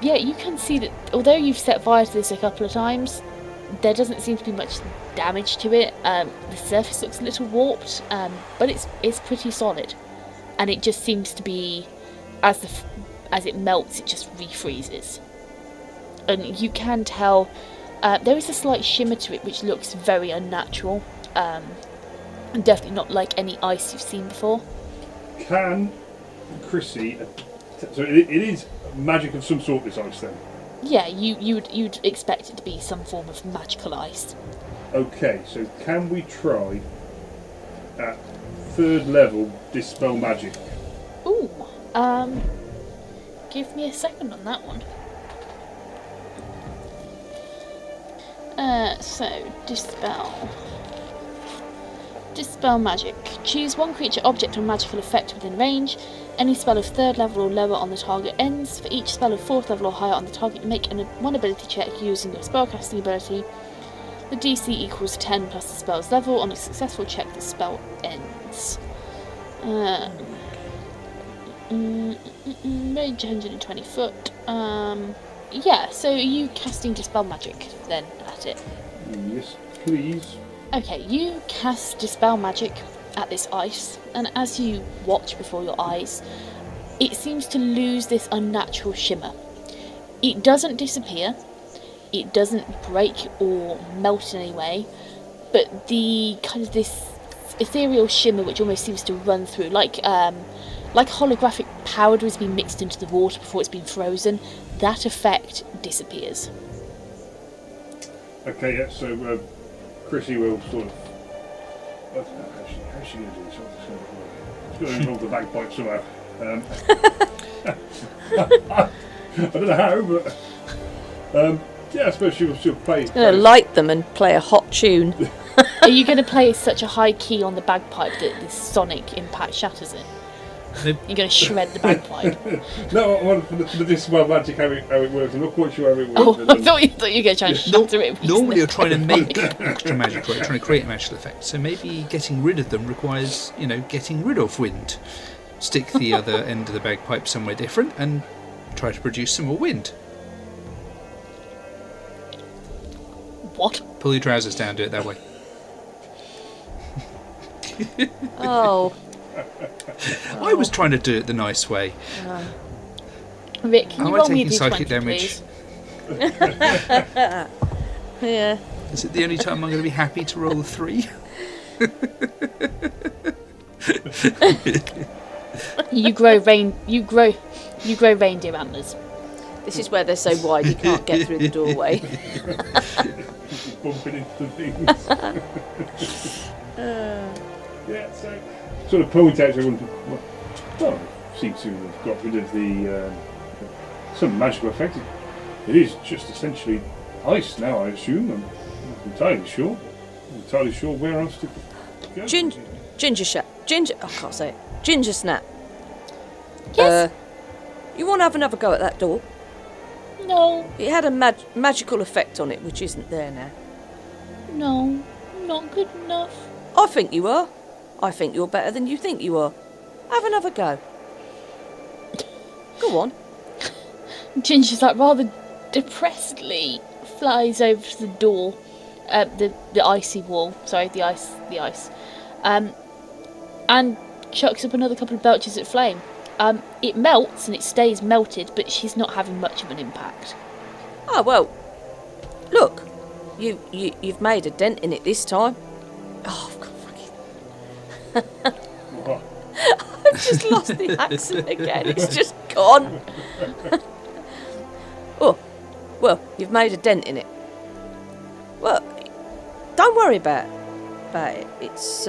yeah, you can see that although you've set fire to this a couple of times, there doesn't seem to be much damage to it. The surface looks a little warped, but it's pretty solid, and it just seems to be, as it melts, it just refreezes, and you can tell there is a slight shimmer to it which looks very unnatural. And definitely not like any ice you've seen before. Can Chrissy... So it is magic of some sort, this ice, then? Yeah, you'd expect it to be some form of magical ice. Okay, so can we try at 3rd level Dispel Magic? Ooh, give me a second on that one. So, Dispel Magic. Choose one creature, object, or magical effect within range. Any spell of 3rd level or lower on the target ends. For each spell of 4th level or higher on the target, make one ability check using your spellcasting ability. The DC equals 10 plus the spell's level. On a successful check, the spell ends. Range 120 foot. Yeah, so are you casting Dispel Magic then at it? Yes, please. Okay, you cast Dispel Magic at this ice, and as you watch before your eyes, it seems to lose this unnatural shimmer. It doesn't disappear, it doesn't break or melt in any way, but the kind of this ethereal shimmer which almost seems to run through, like holographic powder has been mixed into the water before it's been frozen. That effect disappears. Okay, yeah, so Chrissy will sort of... How's she going to do this? She's going to involve the bagpipe somehow. I don't know how, but... yeah, I suppose she'll play... Going to light them and play a hot tune. Are you going to play such a high key on the bagpipe that the sonic impact shatters it? You're going to shred the bagpipe? No, I want for this wild magic how it works. I'm not quite sure how it works. Oh, I thought you were going to try and shatter it. Normally you're trying to make extra magic, or you're trying to create a magical effect. So maybe getting rid of them requires, getting rid of wind. Stick the other end of the bagpipe somewhere different and try to produce some more wind. What? Pull your trousers down, do it that way. Oh. I was trying to do it the nice way. Rick, can you roll me a taking psychic d20, damage. please? Yeah. Is it the only time I'm going to be happy to roll a 3? You grow reindeer antlers. This is where they're so wide you can't get through the doorway. Bumping into things. Yeah, so sort of point out to everyone. Well, seem to have got rid of the some magical effect. It is just essentially ice now, I assume. I'm not entirely sure. Where else to go. I can't say it. Ginger snap. Yes. You want to have another go at that door? No, It had a magical effect on it, which isn't there now. no, not good enough. I think you are. I think you're better than you think you are. Have another go. Go on. Ginger's like rather depressedly flies over to the door, the icy wall. Sorry, the ice. And chucks up another couple of belches at flame. It melts and it stays melted, but she's not having much of an impact. Oh well. Look, you've made a dent in it this time. Oh, I've got fucking. What? I've just lost the accent again. It's just gone. Oh, well, you've made a dent in it. Well, don't worry about it. It's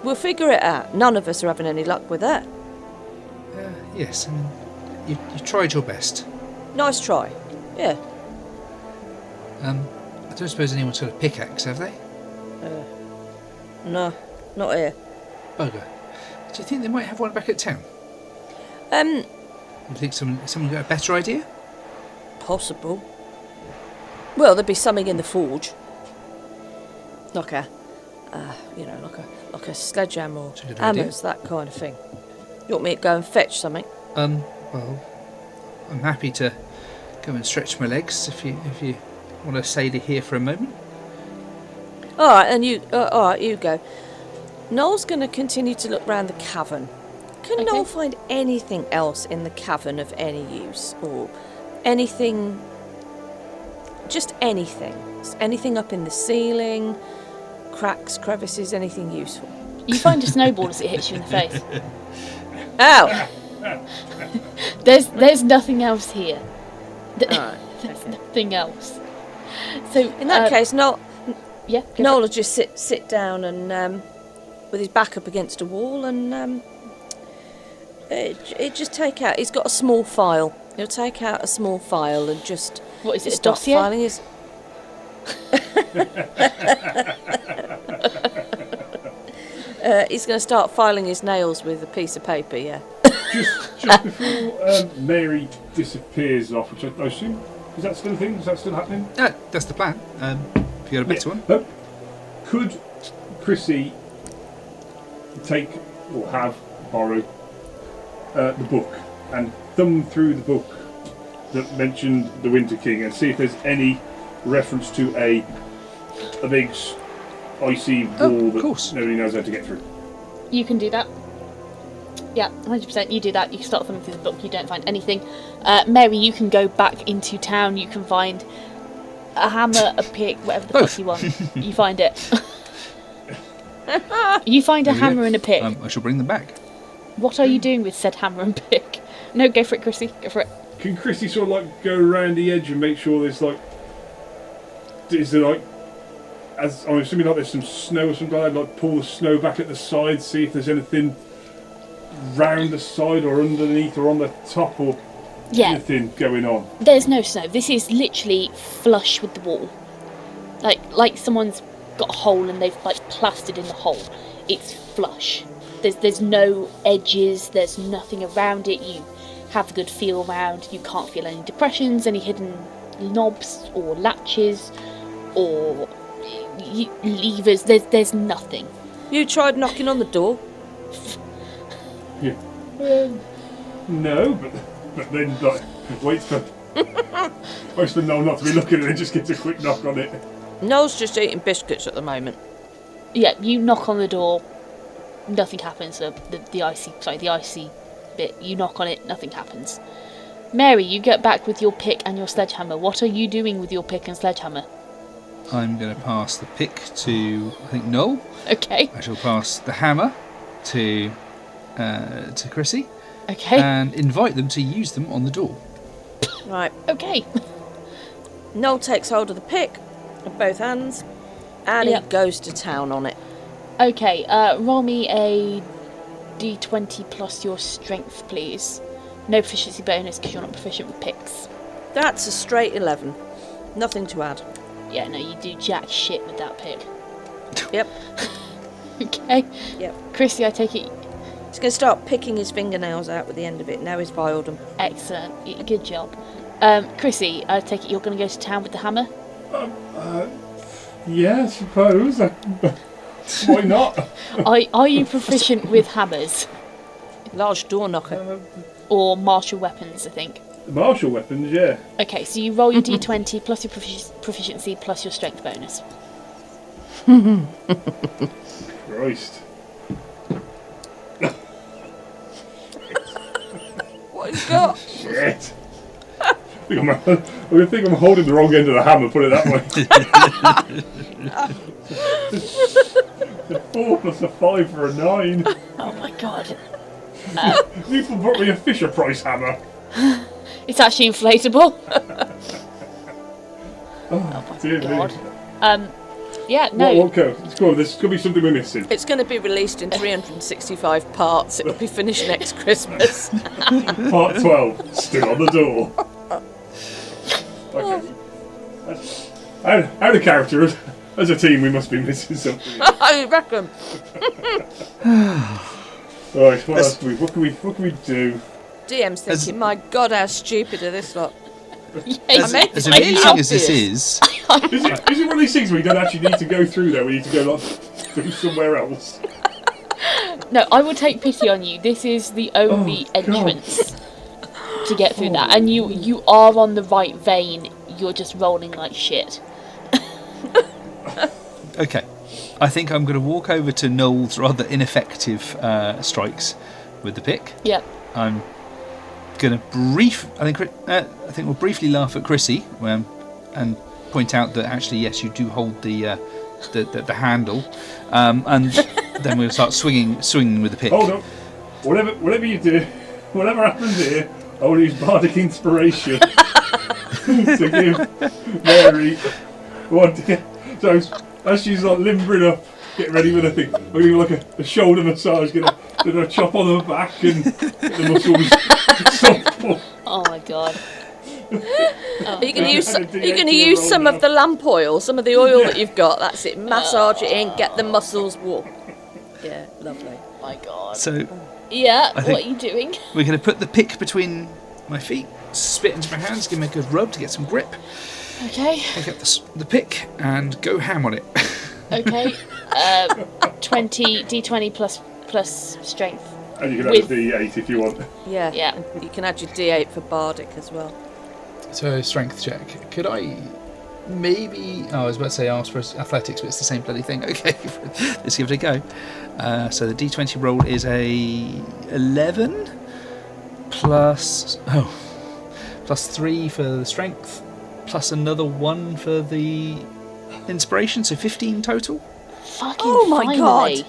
we'll figure it out. None of us are having any luck with that. Yes, I mean, you tried your best. Nice try. Yeah. I don't suppose anyone's got a pickaxe, have they? No, not here. Bugger. Do you think they might have one back at town? You think someone got a better idea? Possible. Well, there'd be something in the forge. Like a sledgehammer or That's a good idea. hammers, that kind of thing. You want me to go and fetch something? Well, I'm happy to go and stretch my legs if you want to stay here for a moment. All right, you go. Noel's going to continue to look round the cavern. Can Okay. Noel find anything else in the cavern of any use, or anything? Just anything. Anything up in the ceiling, cracks, crevices, anything useful. You find a snowball as it hits you in the face. Ow! There's nothing else here. Alright, There's okay. nothing else. So In that case, Noel go will just sit down and with his back up against a wall and it just take out. He's got a small file. He'll take out a small file and just What is it, a start dossier? filing his. He's going to start filing his nails with a piece of paper. Yeah. Just before Mary disappears off, which I assume is that still a thing? Is that still happening? That's the plan. If you got a better one. No. Could Chrissy take or borrow the book and thumb through the book that mentioned the Winter King and see if there's any reference to a big icy wall of that course. nobody knows how to get through? You can do that. Yeah, 100%. You do that. You can start thumbing through the book. You don't find anything. Mary, you can go back into town. You can find a hammer, a pick, whatever the fuck you want. You find it. You find a There we go. hammer and a pick. I shall bring them back. What are you doing with said hammer and pick? No, go for it, Chrissy. Go for it. Can Chrissy sort of like go around the edge and make sure there's like, is there like, as I'm assuming like there's some snow or something like that, like pull the snow back at the side, see if there's anything round the side or underneath or on the top or anything going on. There's no snow. This is literally flush with the wall. Like someone's got a hole and they've like plastered in the hole. It's flush. There's no edges, there's nothing around it. You have a good feel around. You can't feel any depressions, any hidden knobs or latches or levers. There's nothing. You tried knocking on the door? Yeah. No, but then like waits for Noel not to be looking and then just gets a quick knock on it. Noel's just eating biscuits at the moment. Yeah, you knock on the door. Nothing happens. The icy bit. You knock on it. Nothing happens. Mary, you get back with your pick and your sledgehammer. What are you doing with your pick and sledgehammer? I'm going to pass the pick to, I think, Noel. Okay. I shall pass the hammer to Chrissy. Okay. And invite them to use them on the door. Right. Okay. Noel takes hold of the pick with both hands and he goes to town on it. Okay, roll me a d20 plus your strength, please. No proficiency bonus because you're not proficient with picks. That's a straight 11. Nothing to add. Yeah, no, you do jack shit with that pick. Yep. Okay. Yep. Chrissy, I take it... He's going to start picking his fingernails out with the end of it. Now he's filed them. Excellent. Good job. Chrissy, I take it you're going to go to town with the hammer? Yeah, I suppose. Why not? Are you proficient with hammers? Large door knocker. Or martial weapons, I think. Martial weapons, yeah. Okay, so you roll your d20 plus your proficiency plus your strength bonus. Christ. What has he got? Shit. I think I'm holding the wrong end of the hammer, put it that way. 4 plus a 5 for a 9. Oh my god. People brought me a Fisher Price hammer. It's actually inflatable. Dear God. me. Yeah, no. What go? It's cool. There's could be something we're missing. It's going to be released in 365 parts. It'll be finished next Christmas. Part 12, still on the door. Okay. Out of character, as a team, we must be missing something. I reckon. Right, what can we do? DM's thinking, my God, how stupid are this lot? As amusing as this is, Is it one of these things where you don't actually need to go through there, we need to go like through somewhere else? No, I will take pity on you. This is the only entrance to get through that. And you are on the right vein. You're just rolling like shit. okay. I think I'm going to walk over to Noel's rather ineffective strikes with the pick. Yep. I'm going to I think we'll briefly laugh at Chrissy and point out that actually, yes, you do hold the handle, and then we'll start swinging with the pick. Hold on. Whatever you do, whatever happens here, I will use bardic inspiration to give Mary one to get. So as she's like limbering up, getting ready with the thing, I'm going to do like a shoulder massage, gonna chop on her back and get the muscles soft. Oh my god. Are you going to use some of the lamp oil, some of the oil that you've got? That's it. Massage it in, get the muscles warm. Yeah, lovely. Oh my god. So yeah, I what think are you doing? we're going to put the pick between my feet, spit into my hands, give me a good rub to get some grip. Okay. Pick up the pick and go ham on it. Okay. 20 d20 plus strength. And you can add a D8 if you want. Yeah. Yeah. And you can add your D8 for bardic as well. So strength check. Could I maybe? Oh, I was about to say ask for athletics, but it's the same bloody thing. Okay, let's give it a go. So the D20 roll is a 11 plus 3 for the strength, plus another 1 for the inspiration. So 15 total. Fucking Oh my finally.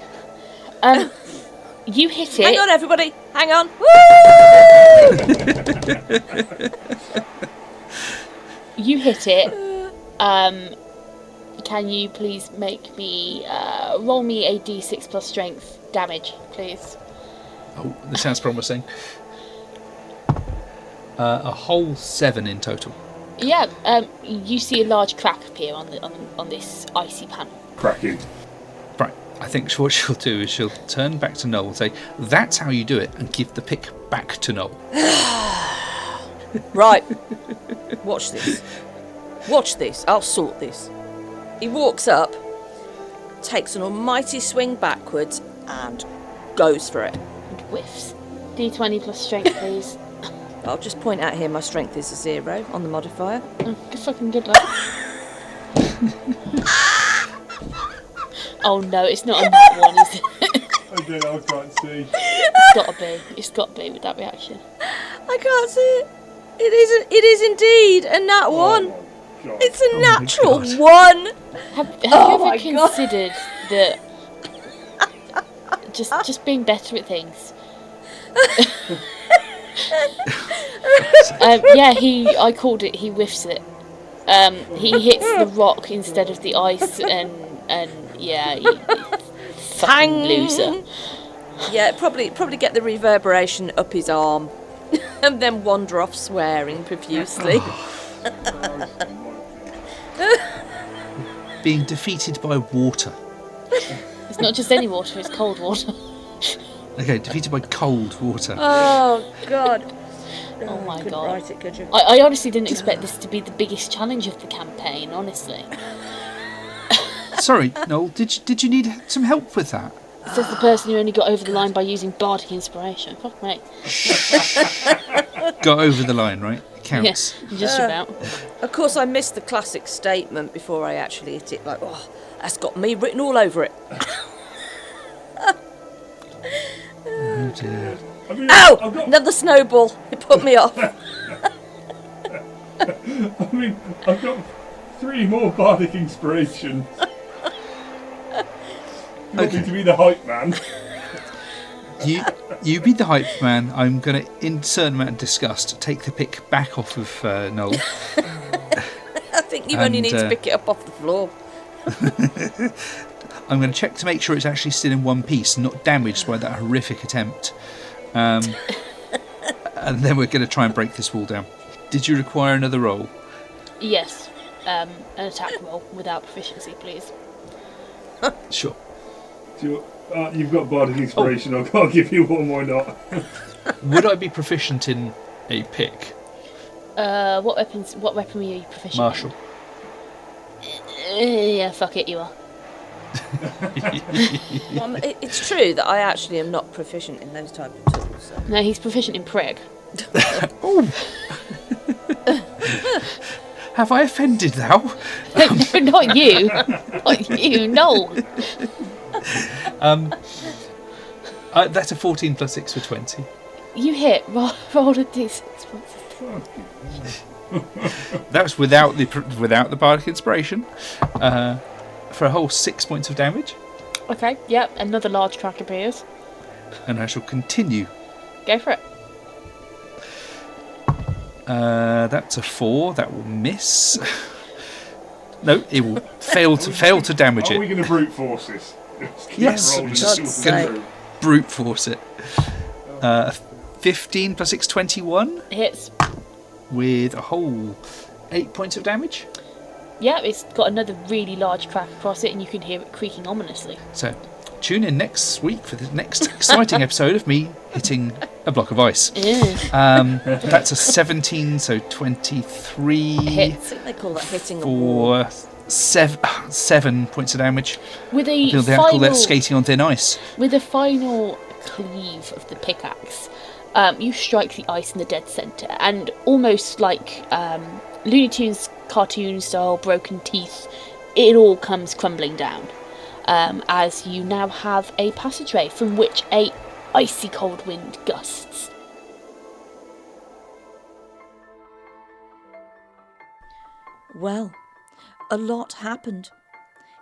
You hit it. Hang on, everybody. Hang on. You hit it. Can you please make me roll me a d6 plus strength damage, please? Oh, this sounds promising. A whole 7 in total. Yeah. You see a large crack appear on this icy panel. Cracking. Right. I think what she'll do is she'll turn back to Noel and say, "That's how you do it," and give the pick back to Noel. Right. Watch this. Watch this. I'll sort this. He walks up, takes an almighty swing backwards, and goes for it. And whiffs. D20 plus strength, please. I'll just point out here my strength is a 0 on the modifier. Oh, good luck. Oh no, it's not a nat one, is it? I can't see. It's got to be with that reaction. I can't see it. It is indeed a nat 1. Oh, God. It's a my natural God. 1. Have Oh you my ever God. considered that just being better at things? I called it. He whiffs it. He hits the rock instead of the ice, and yeah, fucking Hang. loser. Yeah, probably get the reverberation up his arm, and then wander off swearing profusely. Being defeated by water. It's not just any water; it's cold water. Okay, defeated by cold water. Oh God! Oh my couldn't God. write it, could you? I honestly didn't expect this to be the biggest challenge of the campaign. Honestly, Sorry, Noel, did you need some help with that? says the person who only got over the line by using bardic inspiration. Fuck me. Got over the line, right? Counts. Yes, just about. Of course, I missed the classic statement before I actually hit it. Like, oh, that's got me written all over it. Oh dear. I mean, Ow! I've got, Another snowball. It put me off. I've got 3 more bardic inspiration. You want me to be the hype man? You be the hype man. I'm going to, in a certain amount of disgust, take the pick back off of Noel. I think you only And, need to pick it up off the floor. I'm going to check to make sure it's actually still in one piece and not damaged by that horrific attempt. And then we're going to try and break this wall down. Did you require another roll? Yes, an attack roll without proficiency, please. Sure. You've got bardic inspiration. I'll give you one. Why not? Would I be proficient in a pick? What weapon were you proficient Marshall. in? Yeah, fuck it, you are. Well, it's true that I actually am not proficient in those type of tools. So. No, he's proficient in preg. Have I offended thou? No, not you. Not you, no. That's a 14 plus 6 for 20. You hit. Roll a d6. That was without the bardic inspiration. For a whole 6 points of damage. Okay, yep, another large crack appears. And I shall continue. Go for it. That's a 4. That will miss. No, it will fail to damage Are we it. going to brute force this? Just keep Yes, rolling just until we gonna- get through. Brute force it. 15 plus 6, 21. Hits. With a whole 8 points of damage. Yeah, it's got another really large crack across it, and you can hear it creaking ominously. So, tune in next week for the next exciting episode of me hitting a block of ice. That's a 17, so 23 I Hits. think they call that hitting a wall. for 7 points of damage. With a They call that final, skating on thin ice. with a final cleave of the pickaxe, you strike the ice in the dead centre, and almost like Looney Tunes cartoon style broken teeth, it all comes crumbling down, as you now have a passageway from which a icy cold wind gusts. Well, a lot happened.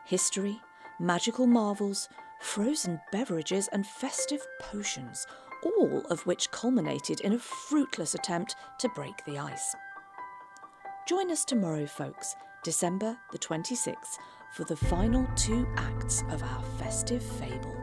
History, magical marvels, frozen beverages and festive potions, all of which culminated in a fruitless attempt to break the ice. Join us tomorrow, folks, December the 26th, for the final 2 acts of our festive fable.